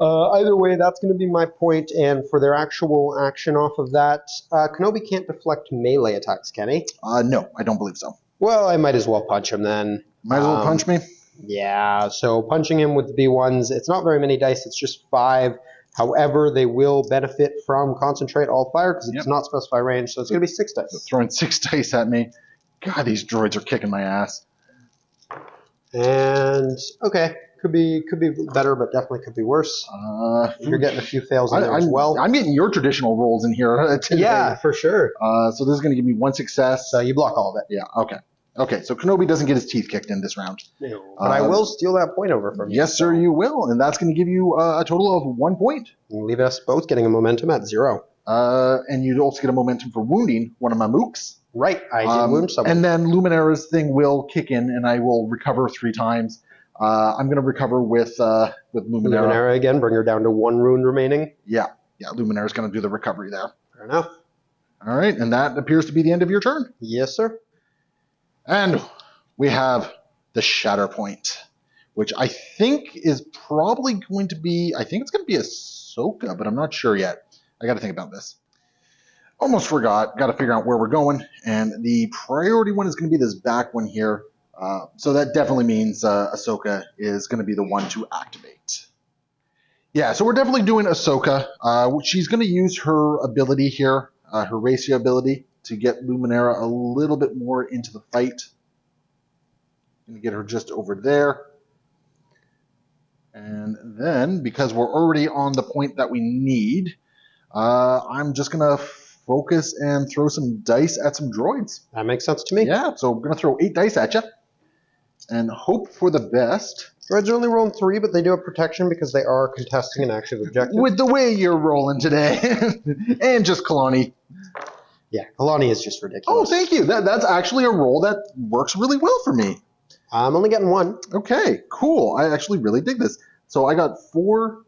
either way, that's going to be my point, and for their actual action off of that, Kenobi can't deflect melee attacks, can he?
No, I don't believe so.
Well, I might as well punch him then.
Might as well punch me?
Yeah, so punching him with the B1s, it's not very many dice, it's just 5. However, they will benefit from concentrate all fire because it does not specify range, so it's going to be 6 dice. So
throwing 6 dice at me. God, these droids are kicking my ass.
And, okay, could be better, but definitely could be worse. You're getting a few fails in there as well.
I'm getting your traditional rolls in here today.
Yeah, for sure.
So this is going to give me 1 success.
So you block all of it.
Yeah, okay. Okay, so Kenobi doesn't get his teeth kicked in this round.
No, but I will steal that point over from you.
Yes, sir, you will. And that's going to give you a total of 1 point.
And leave us both getting a momentum at 0.
And you'd also get a momentum for wounding one of my mooks.
Right, I did wound someone.
And then Luminara's thing will kick in, and I will recover 3 times. I'm going to recover with Luminara.
Luminara again, bring her down to 1 wound remaining.
Yeah, Luminara's going to do the recovery there.
Fair enough.
All right, and that appears to be the end of your turn.
Yes, sir.
And we have the Shatterpoint, which I think is probably going to be, I think it's going to be Ahsoka, but I'm not sure yet. I got to think about this. Almost forgot. Got to figure out where we're going. And the priority one is going to be this back one here. So that definitely means Ahsoka is going to be the one to activate. Yeah, so we're definitely doing Ahsoka. She's going to use her ability here, her ratio ability, to get Luminara a little bit more into the fight. Going to get her just over there. And then, because we're already on the point that we need, I'm just going to focus and throw some dice at some droids.
That makes sense to me.
Yeah, so I'm going to throw 8 dice at you and hope for the best.
Droids are only rolling 3, but they do have protection because they are contesting an active objective.
With the way you're rolling today. And just Kalani.
Yeah, Kalani is just ridiculous.
Oh, thank you. That's actually a roll that works really well for me.
I'm only getting 1.
Okay, cool. I actually really dig this. So I got 4...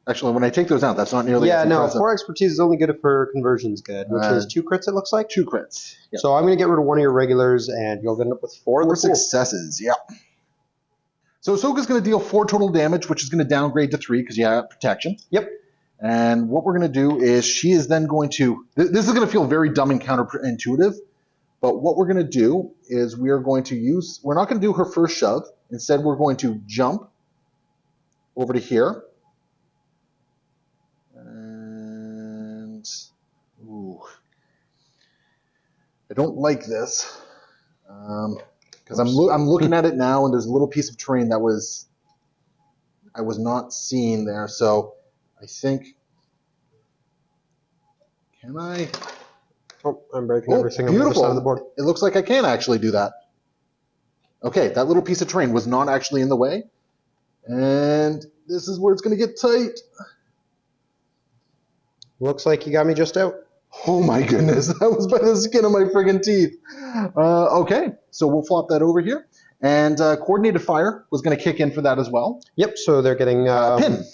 actually, when I take those out, that's not nearly as impressive.
4 expertise is only good if her conversion's good, which is 2 crits, it looks like.
2 crits. Yep.
So I'm going to get rid of 1 of your regulars, and you'll end up with 4
4 successes, yeah. So Ahsoka's going to deal 4 total damage, which is going to downgrade to 3 because you have protection.
Yep.
And what we're going to do is she is then going to... This is going to feel very dumb and counterintuitive, but what we're going to do is we are going to use... We're not going to do her first shove. Instead, we're going to jump over to here. And... Ooh. I don't like this. Because I'm looking at it now, and there's a little piece of terrain that I was not seeing there, so... I think. Can I?
Oh, I'm breaking everything on the other side of the board.
It looks like I can actually do that. Okay, that little piece of terrain was not actually in the way. And this is where it's going to get tight.
Looks like you got me just out.
Oh my goodness, that was by the skin of my friggin' teeth. Okay, so we'll flop that over here. And coordinated fire was going to kick in for that as well.
Yep, so they're getting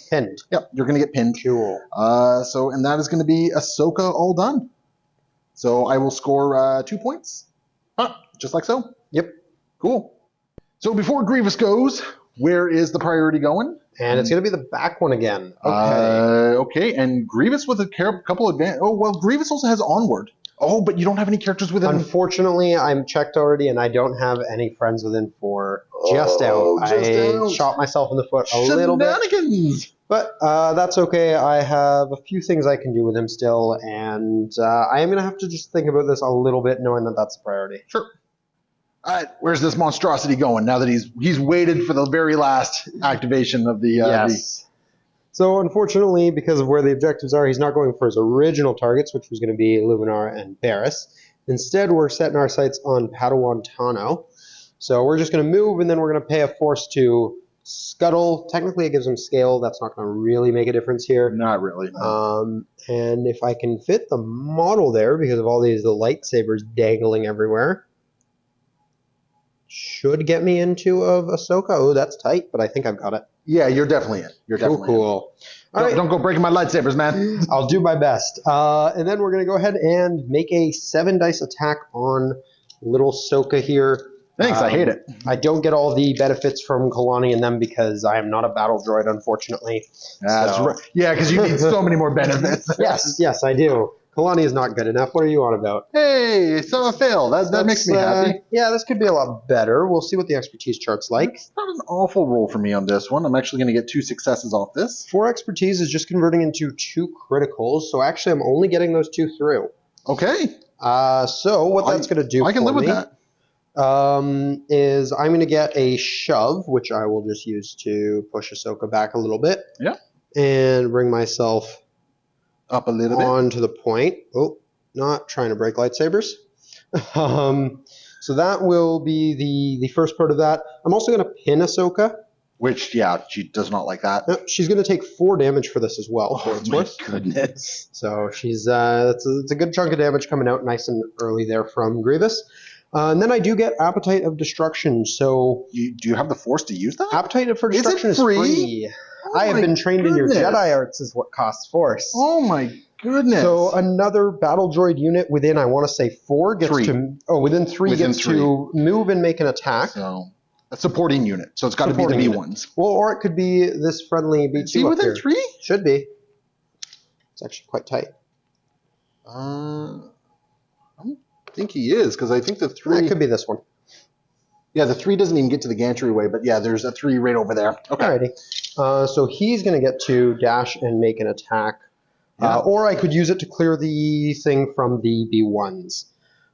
pinned.
Yep, you're going to get pinned.
Cool.
And that is going to be Ahsoka all done. So I will score 2 points. Just like so.
Yep.
Cool. So before Grievous goes, where is the priority going?
And it's going to be the back one again.
Okay. Okay, and Grievous with a couple advantage. Oh, well, Grievous also has Onward. Oh, but you don't have any characters within...
Unfortunately, I'm checked already, and I don't have any friends within 4. Just out. I shot myself in the foot a little bit. But that's okay. I have a few things I can do with him still, and I am going to have to just think about this a little bit, knowing that that's the priority.
Sure. All right, where's this monstrosity going now that he's waited for the very last activation of the...
Yes. So unfortunately, because of where the objectives are, he's not going for his original targets, which was going to be Luminara and Barris. Instead, we're setting our sights on Padawan Tano. So we're just going to move, and then we're going to pay a force to Scuttle. Technically, it gives him scale. That's not going to really make a difference here.
Not really. No.
And if I can fit the model there, because of all the lightsabers dangling everywhere, should get me into of Ahsoka. Oh, that's tight, but I think I've got it.
Yeah, you're definitely in. You're definitely
cool.
Don't go breaking my lightsabers, man.
I'll do my best. And then we're going to go ahead and make a 7-dice attack on little Ahsoka here.
Thanks, I hate it.
I don't get all the benefits from Kalani and them because I am not a battle droid, unfortunately.
That's right. Yeah, because you need so many more benefits.
Yes, I do. Kalani is not good enough. What are you on about?
Hey, so a fail. That makes me happy.
Yeah, this could be a lot better. We'll see what the expertise chart's like.
It's not an awful roll for me on this one. I'm actually going to get 2 successes off this.
4 expertise is just converting into 2 criticals, so actually I'm only getting those 2 through.
Okay.
So what that's going to do
I can live with that.
Is I'm going to get a shove, which I will just use to push Ahsoka back a little bit.
Yeah.
And bring myself
up a little bit
onto the point. Oh, not trying to break lightsabers. So that will be the first part of that. I'm also going to pin Ahsoka.
Which, yeah, she does not like that.
Yep, she's going to take 4 damage for this as well.
Oh, my goodness.
So she's it's a good chunk of damage coming out nice and early there from Grievous. And then I do get Appetite of Destruction. So
do you have the force to use that?
Appetite for Destruction is free.
Oh,
I have been trained in your Jedi arts is what costs force.
Oh my goodness.
So another battle droid unit within, I want to say 4 gets
3.
Within 3 gets
3.
to move and make an attack.
So a supporting unit. So it's got to be the B1s.
Well, or it could be this friendly B2
Is he within
here.
3?
Should be. It's actually quite tight.
I don't think he is, because I think the 3...
That could be this one.
Yeah, the 3 doesn't even get to the gantry way, but yeah, there's a 3 right over there. Okay.
Alrighty. So he's going to get to dash and make an attack. Yeah. Or I could use it to clear the thing from the B1s.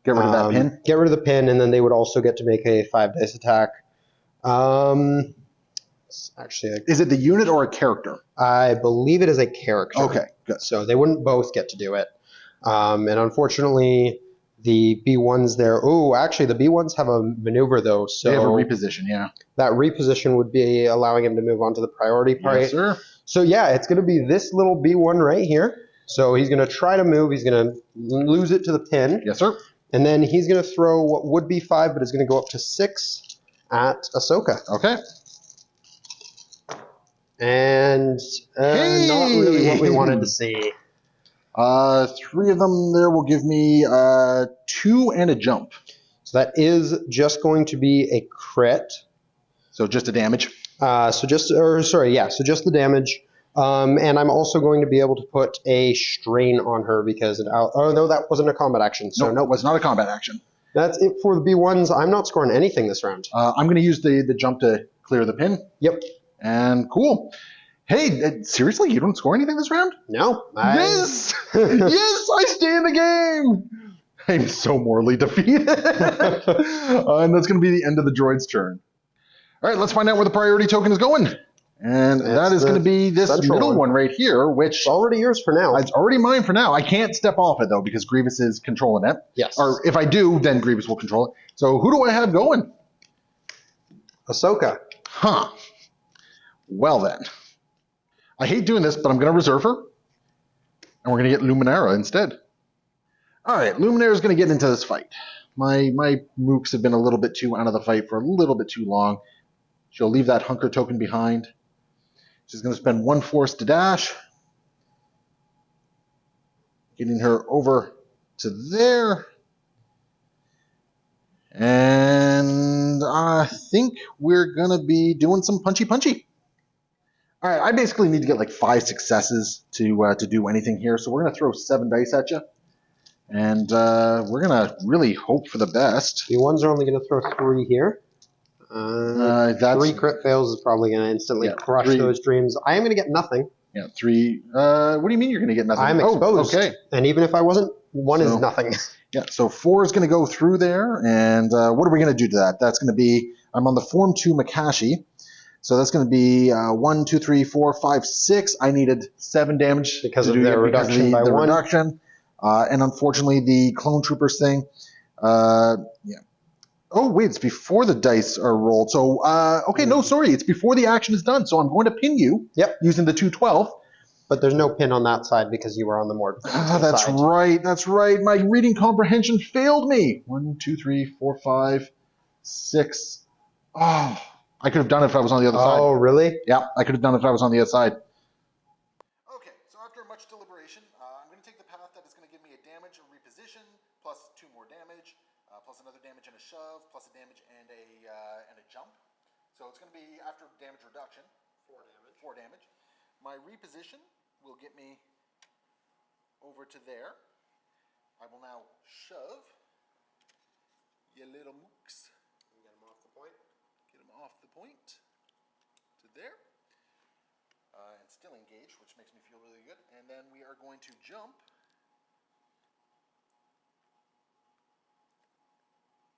Get rid of that pin?
Get rid of the pin, and then they would also get to make a 5-dice attack. Actually,
is it the unit or a character?
I believe it is a character.
Okay, good.
So they wouldn't both get to do it. And unfortunately, the B1s there... Oh, actually, the B1s have a maneuver, though. So
they have a reposition, yeah.
That reposition would be allowing him to move on to the priority part.
Yes, sir.
So yeah, it's going to be this little B1 right here. So he's going to try to move. He's going to lose it to the pin.
Yes, sir.
And then he's going to throw what would be 5, but is going to go up to 6 at Ahsoka.
Okay.
And not really what we wanted to see.
3 of them there will give me 2 and a jump.
So that is just going to be a crit.
So just a damage.
So just the damage. And I'm also going to be able to put a strain on her because no, that wasn't a combat action. So
no, it was not a combat action.
That's it for the B1s. I'm not scoring anything this round.
I'm going to use the jump to clear the pin.
Yep.
And cool. Hey, seriously, you don't score anything this round?
No.
Yes! Yes, I stay in the game! I'm so morally defeated. And that's going to be the end of the droid's turn. All right, let's find out where the priority token is going. And that is going to be this middle one right here, which...
It's already yours for now.
It's already mine for now. I can't step off it, though, because Grievous is controlling it.
Yes.
Or if I do, then Grievous will control it. So who do I have going?
Ahsoka.
Huh. Well, then. I hate doing this, but I'm going to reserve her. And we're going to get Luminara instead. All right, Luminara is going to get into this fight. My mooks have been a little bit too out of the fight for a little bit too long. She'll leave that hunker token behind. She's going to spend 1 force to dash. Getting her over to there. And I think we're going to be doing some punchy. All right, I basically need to get like 5 successes to do anything here. So we're going to throw 7 dice at you. And we're going to really hope for the best.
The ones are only going to throw 3 here. 3 crit fails is probably going to instantly crush those dreams. I am going to get nothing.
Yeah, 3. What do you mean you're going to get nothing?
I'm exposed.
Okay.
And even if I wasn't, 1 is nothing.
Yeah, so 4 is going to go through there. And what are we going to do to that? That's going to be, I'm on the Form 2 Makashi. So that's going to be 1, 2, 3, 4, 5, 6. I needed 7 damage
Because
to
of
do
their
because of
reduction by
the
1.
reduction. And unfortunately, the clone troopers thing. Yeah. Oh wait, it's before the dice are rolled. So okay, no, sorry, it's before the action is done. So I'm going to pin you.
Yep.
Using the 212.
But there's no pin on that side because you were on the more
That's
side.
right. That's right. My reading comprehension failed me. 1, 2, 3, 4, 5, 6. Oh, I could have done it if I was on the other side.
Oh, really?
Yeah, I could have done it if I was on the other side. Okay, so after much deliberation, I'm going to take the path that is going to give me a damage, a reposition, plus 2 more damage, plus another damage and a shove, plus a damage and a jump. So it's going to be after damage reduction, 4 damage. 4 damage. My reposition will get me over to there. I will now shove you little mooks. Get him off the point. Get him off the point to there. And still engaged, which makes me feel really good. And then we are going to jump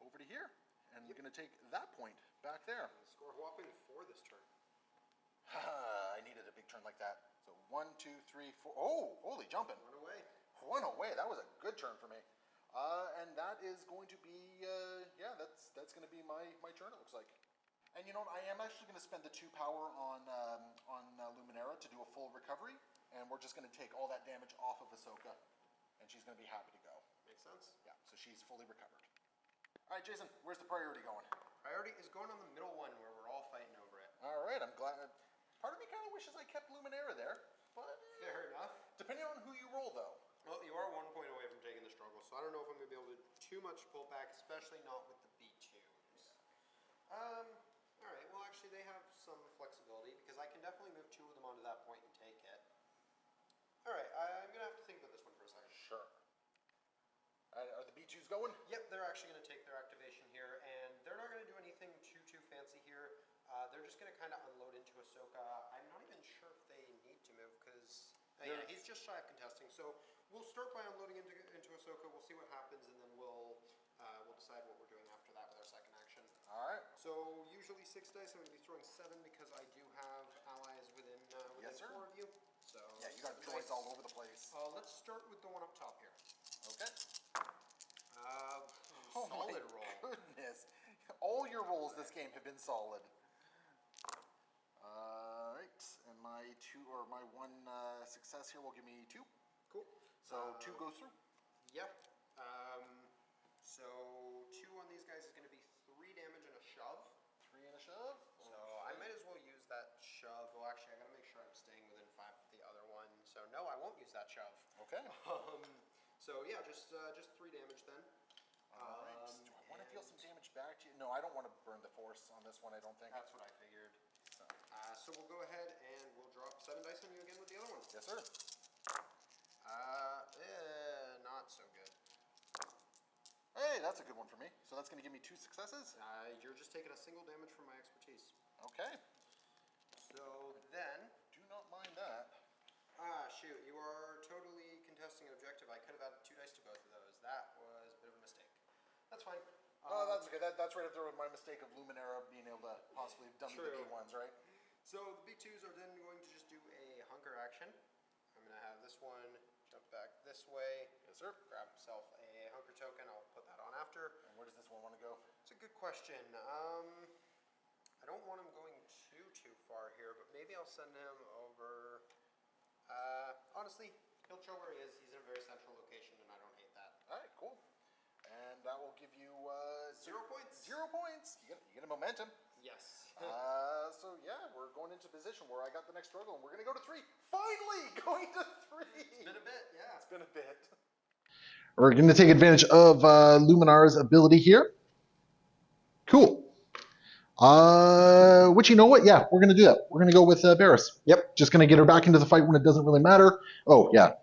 over to here. And we're going to take that point back there.
Score whopping 4 this turn.
I needed a big turn like that. So 1, 2, 3, 4. Oh, holy jumping.
1 away.
1 away. That was a good turn for me. And that is going to be, yeah, that's going to be my turn, it looks like. And you know what, I am actually going to spend the 2 power on Luminara to do a full recovery. And we're just going to take all that damage off of Ahsoka. And she's going to be happy to go.
Makes sense.
Yeah, so she's fully recovered. All right, Jason, where's the priority going?
Priority is going on the middle one where we're all fighting over it.
All right, I'm glad. Part of me kind of wishes I kept Luminara there, but
fair enough.
Depending on who you roll, though.
Well, you are 1 point away from taking the struggle, so I don't know if I'm going to be able to do too much pull back, especially not with the B2s. All right, well, actually, they have some flexibility because I can definitely move 2 of them onto that point and take it. All right, I'm going to have to think about this one for a second.
Sure. Are the B2s going?
Yep, they're actually going to take their activation here, and they're not going to do anything too fancy here. They're just going to kind of unload into Ahsoka. I'm not even sure if they need to move because yeah, he's just shy of contesting. So we'll start by unloading into Ahsoka. We'll see what happens, and then we'll decide what we're doing after that with our second action.
All right.
So usually 6 dice. I'm going to be throwing 7 because I do have allies within
yes,
4 of you. So
yeah, you got droids all over the place.
Let's start with the one up top here.
Okay.
Solid roll.
Goodness. All your rolls this game have been solid. Alright, and my 1 success here will give me 2.
Cool.
So 2 goes through?
Yep. So 2 on these guys is going to be 3 damage and a shove.
3 and a shove?
So I might as well use that shove. Well, actually, I got to make sure I'm staying within 5 of the other one. So no, I won't use that shove.
Okay.
So yeah, just 3 damage then.
Alright. Do I want to deal some damage back to you? No, I don't want to burn the force on this one, I don't think.
That's what I figured. So we'll go ahead and we'll drop 7 dice on you again with the other one.
Yes, sir.
Not so good.
Hey, that's a good one for me. So that's going to give me 2 successes?
You're just taking a single damage from my expertise.
Okay.
So then...
Do not mind that.
Shoot, you are totally contesting an objective. I could have added 2 dice to both of those. That was a bit of a mistake. That's fine.
Oh, that's okay. That's right up there with my mistake of Luminara being able to possibly dummy the B1s, right?
So the B2s are then going to just do a hunker action. I'm going to have this one jump back this way.
Yes, sir.
Grab himself a hunker token. I'll put that on after.
And where does this one want to go?
It's a good question. I don't want him going too far here, but maybe I'll send him over. Honestly, he'll show where he is. He's in a very central location, and I don't hate that.
All right, cool. And that will give you
0 points.
0 points. You get a momentum.
Yes.
So yeah, we're going into position where I got the next struggle, and we're going to go to 3. Finally, going to 3.
It's been a bit, yeah.
It's been a bit. We're going to take advantage of Luminara's ability here. Cool. Which, you know what? Yeah, we're going to do that. We're going to go with Barris. Yep. Just going to get her back into the fight when it doesn't really matter. Oh, yeah.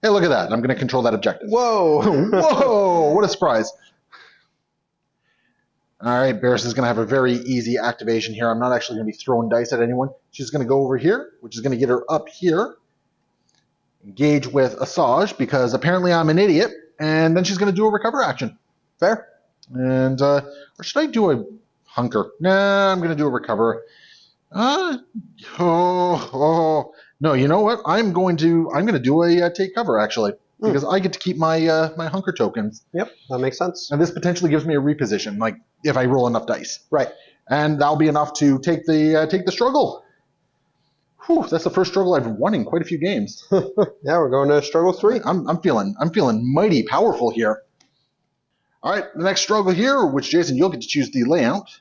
Hey, look at that. I'm going to control that objective.
Whoa.
Whoa. What a surprise. All right, Barris is going to have a very easy activation here. I'm not actually going to be throwing dice at anyone. She's going to go over here, which is going to get her up here. Engage with Asajj, because apparently I'm an idiot. And then she's going to do a recover action. Fair. And, or should I do a hunker? Nah, I'm going to do a recover. Uh, no, you know what? I'm going to do a take cover actually because I get to keep my hunker tokens,
Yep, that makes sense.
and this potentially gives me a reposition, like if I roll enough dice,
Right.
and that'll be enough to take the struggle. Whew, that's the first struggle I've won in quite a few games.
Yeah, we're going to struggle 3.
I'm feeling mighty powerful here. All right, the next struggle here, which Jason, you'll get to choose the layout.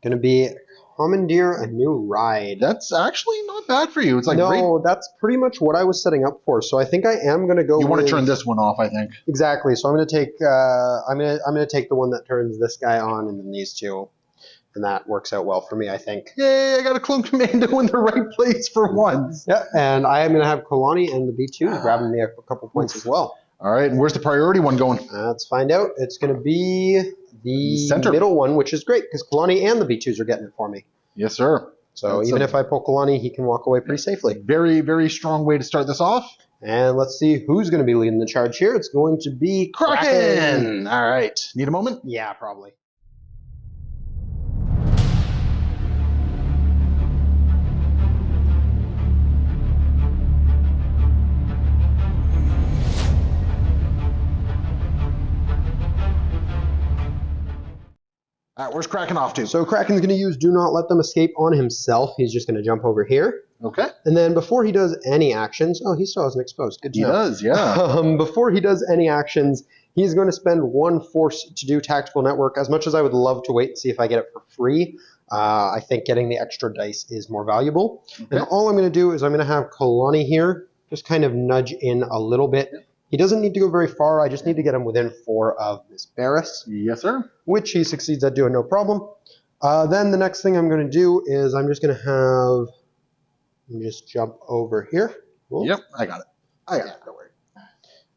Going to be commandeer a new ride.
That's actually not bad for you. It's like
no, that's pretty much what I was setting up for. So I think I am going to go.
You want to turn this one off, I think.
Exactly. So I'm going to take. I'm going to take the one that turns this guy on, and then these two, and that works out well for me, I think.
Yay! I got a clone commando in the right place for once.
Yeah, and I am going to have Kalani and the B2 grabbing me a couple points as well.
All right, and where's the priority one going?
Let's find out. It's going to be the
center
middle one, which is great because Kalani and the B2s are getting it for me.
Yes, sir.
So even if I pull Kalani, he can walk away pretty safely.
Very, very strong way to start this off.
And let's see who's going to be leading the charge here. It's going to be
Kraken. All right. Need a moment?
Yeah, probably.
All right, where's Kraken off to?
So Kraken's going to use Do Not Let Them Escape on himself. He's just going to jump over here.
Okay.
And then before he does any actions, he still hasn't exposed. Good to know.
He does, yeah.
Before he does any actions, he's going to spend 1 force to do Tactical Network. As much as I would love to wait and see if I get it for free, I think getting the extra dice is more valuable. Okay. And all I'm going to do is I'm going to have Kalani here just kind of nudge in a little bit. He doesn't need to go very far. I just need to get him within 4 of Miss Barris.
Yes, sir.
Which he succeeds at doing, no problem. Then the next thing I'm going to do is I'm just going to have him just jump over here. Cool.
Yep, I got it. Don't worry.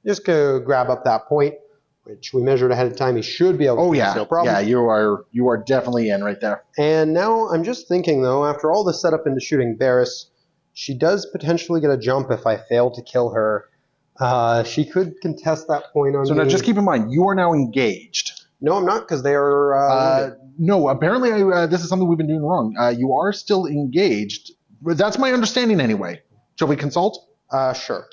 Just go grab up that point, which we measured ahead of time. He should be able to.
Oh, yeah.
No problem.
Yeah, you are definitely in right there.
And now I'm just thinking, though, after all the setup into shooting Barris, she does potentially get a jump if I fail to kill her. She could contest that point on me.
So now just keep in mind, you are now engaged.
No, I'm not, because they are...
no, apparently this is something we've been doing wrong. You are still engaged. That's my understanding anyway. Shall we consult?
Sure.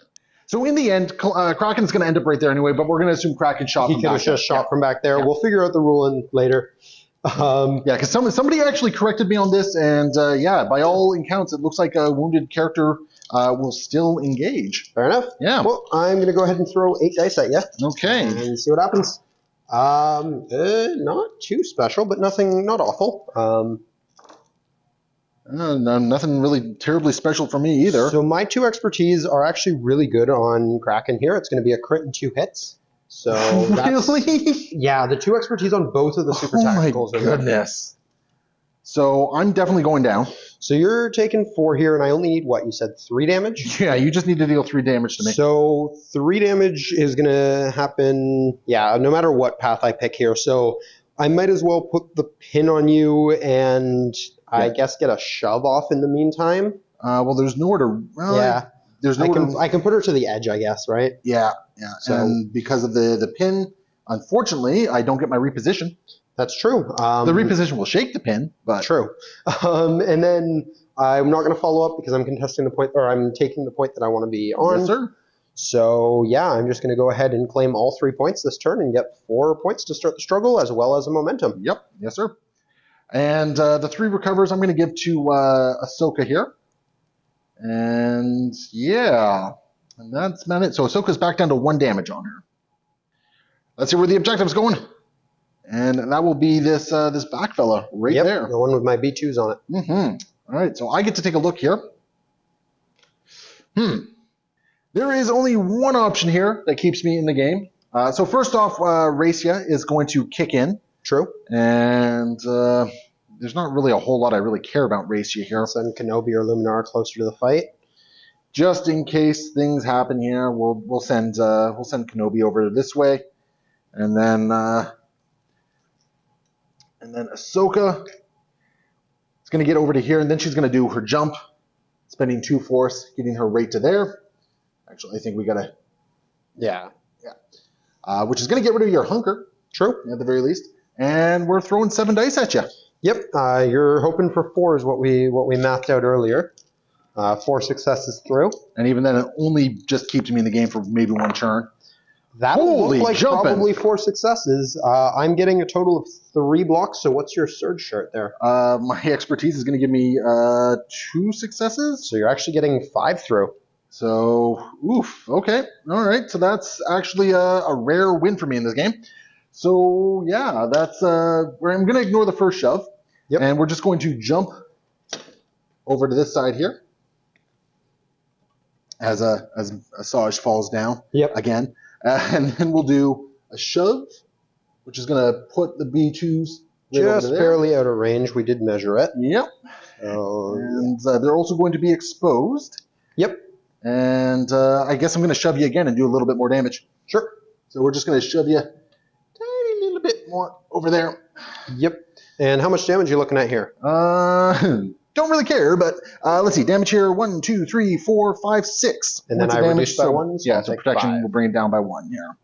So in the end, Kraken's going to end up right there anyway, but we're going to assume Kraken shot from back there.
He could have just shot from back there. Yeah. We'll figure out the ruling later.
Yeah, because somebody actually corrected me on this, and by all accounts, it looks like a wounded character will still engage.
Fair enough.
Yeah.
Well, I'm going to go ahead and throw 8 dice at you.
Okay.
And see what happens. Not too special, but not awful.
No, nothing really terribly special for me either.
So my 2 expertise are actually really good on Kraken here. It's going to be a crit and 2 hits. So
really?
Yeah, the 2 expertise on both of the super tacticals.
Oh my goodness. So I'm definitely going down.
So you're taking 4 here, and I only need, what, you said 3 damage?
Yeah, you just need to deal 3 damage to me.
So 3 damage is going to happen, no matter what path I pick here. So I might as well put the pin on you and I guess get a shove off in the meantime.
Well, there's nowhere to... Well, there's nowhere
I can put her to the edge, I guess, right?
Yeah. So, and because of the pin, unfortunately, I don't get my reposition.
That's true.
The reposition will shake the pin, but...
True. And then I'm not going to follow up because I'm contesting the point, or I'm taking the point that I want to be on.
Yes, sir.
So, I'm just going to go ahead and claim all 3 points this turn and get 4 points to start the struggle as well as a momentum.
Yep. Yes, sir. And the 3 recovers I'm going to give to Ahsoka here. And, and that's about it. So Ahsoka's back down to 1 damage on her. Let's see where the objective's going. And that will be this back fella right there.
The one with my B2s on it.
Mm-hmm. All right, so I get to take a look here. There is only one option here that keeps me in the game. So first off, Racia is going to kick in.
True.
And there's not really a whole lot I really care about Racia here.
Send Kenobi or Luminara closer to the fight.
Just in case things happen here, we'll send Kenobi over this way, and then Ahsoka is going to get over to here, and then she's going to do her jump, spending 2 force, getting her right to there. Actually, I think we got to... Yeah. Which is going to get rid of your hunker.
True.
At the very least. And we're throwing 7 dice at you.
Yep, you're hoping for 4 is what we mathed out earlier. 4 successes through.
And even then, it only just keeps me in the game for maybe 1 turn.
That'll
Holy
look like
jumping.
probably 4 successes. I'm getting a total of 3 blocks, so what's your surge chart there?
My expertise is going to give me 2 successes.
So you're actually getting 5 through.
So, oof, okay. All right, so that's actually a rare win for me in this game. So, yeah, that's where I'm going to ignore the first shove.
Yep.
And we're just going to jump over to this side here as Asajj falls down again. And then we'll do a shove, which is going to put the B2s right over
just
there.
barely out of range. We did measure it.
Yep. And they're also going to be exposed.
Yep.
And I guess I'm going to shove you again and do a little bit more damage.
Sure.
So we're just going to shove you a tiny little bit more over there.
Yep. And how much damage are you looking at here?
Don't really care, but let's see. Damage here, 1, 2, 3, 4, 5, 6.
And then I reduce by 1?
So yeah, so protection
5.
will bring it down by 1 here.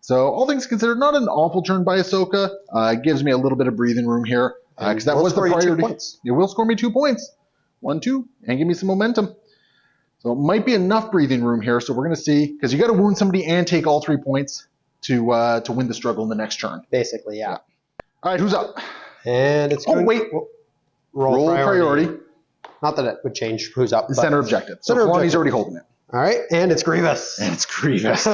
So all things considered, not an awful turn by Ahsoka. It gives me a little bit of breathing room here. Because that was the priority. It will score me 2 points. 1, 2, and give me some momentum. So it might be enough breathing room here. So we're going to see, because you got to wound somebody and take all 3 points to win the struggle in the next turn.
Basically, yeah.
All right, who's up?
And it's going roll priority. Not that it would change who's up.
The center objective. So Kalani's already holding it.
All right, and it's Grievous.
And it's Grievous.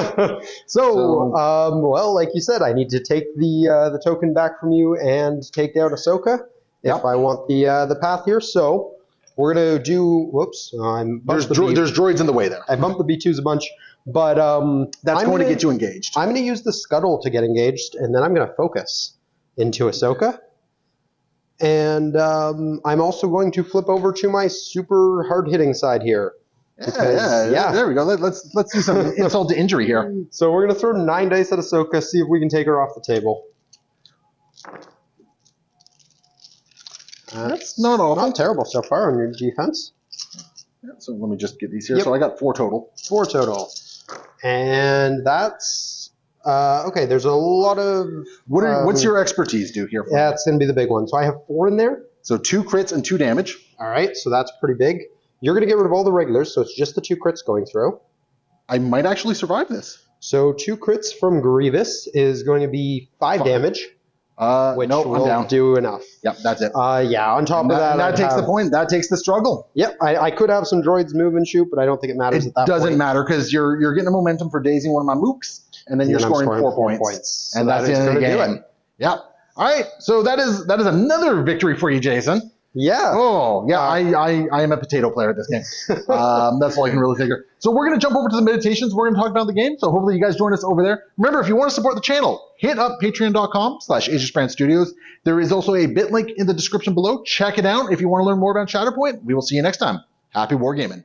Well, like you said, I need to take the token back from you and take down Ahsoka if I want the path here. So we're gonna do. Whoops,
there's droids in the way there.
I bumped the B2s a bunch, but
that's going to get you engaged.
I'm gonna use the scuttle to get engaged, and then I'm gonna focus into Ahsoka. And I'm also going to flip over to my super hard-hitting side here.
Yeah, there we go. Let's do some insult to injury here.
So we're going to throw 9 dice at Ahsoka, see if we can take her off the table.
That's not awful.
Not terrible so far on your defense.
Yeah, so let me just get these here. Yep. So I got 4 total.
4 total. And that's... okay, there's a lot of...
What's your expertise do here?
Yeah, it's going to be the big one. So I have 4 in there.
So 2 crits and 2 damage.
All right, so that's pretty big. You're going to get rid of all the regulars, so it's just the 2 crits going through.
I might actually survive this.
So 2 crits from Grievous is going to be 5 damage. Which will do enough.
Yep, that's it.
Yeah, on top of that...
That takes the point. That takes the struggle.
Yep, I could have some droids move and shoot, but I don't think it matters at that point.
It doesn't matter, because you're getting a momentum for dazing one of my mooks, and then you're scoring 4 points.
And that's the end of the game.
Yeah. All right, so that is another victory for you, Jason.
Yeah.
Oh, yeah, I am a potato player at this game. That's all I can really figure. So we're going to jump over to the meditations. We're going to talk about the game. So hopefully you guys join us over there. Remember, if you want to support the channel, hit up patreon.com/AsiaSprand There is also a bit link in the description below. Check it out if you want to learn more about Shatterpoint. We will see you next time. Happy wargaming.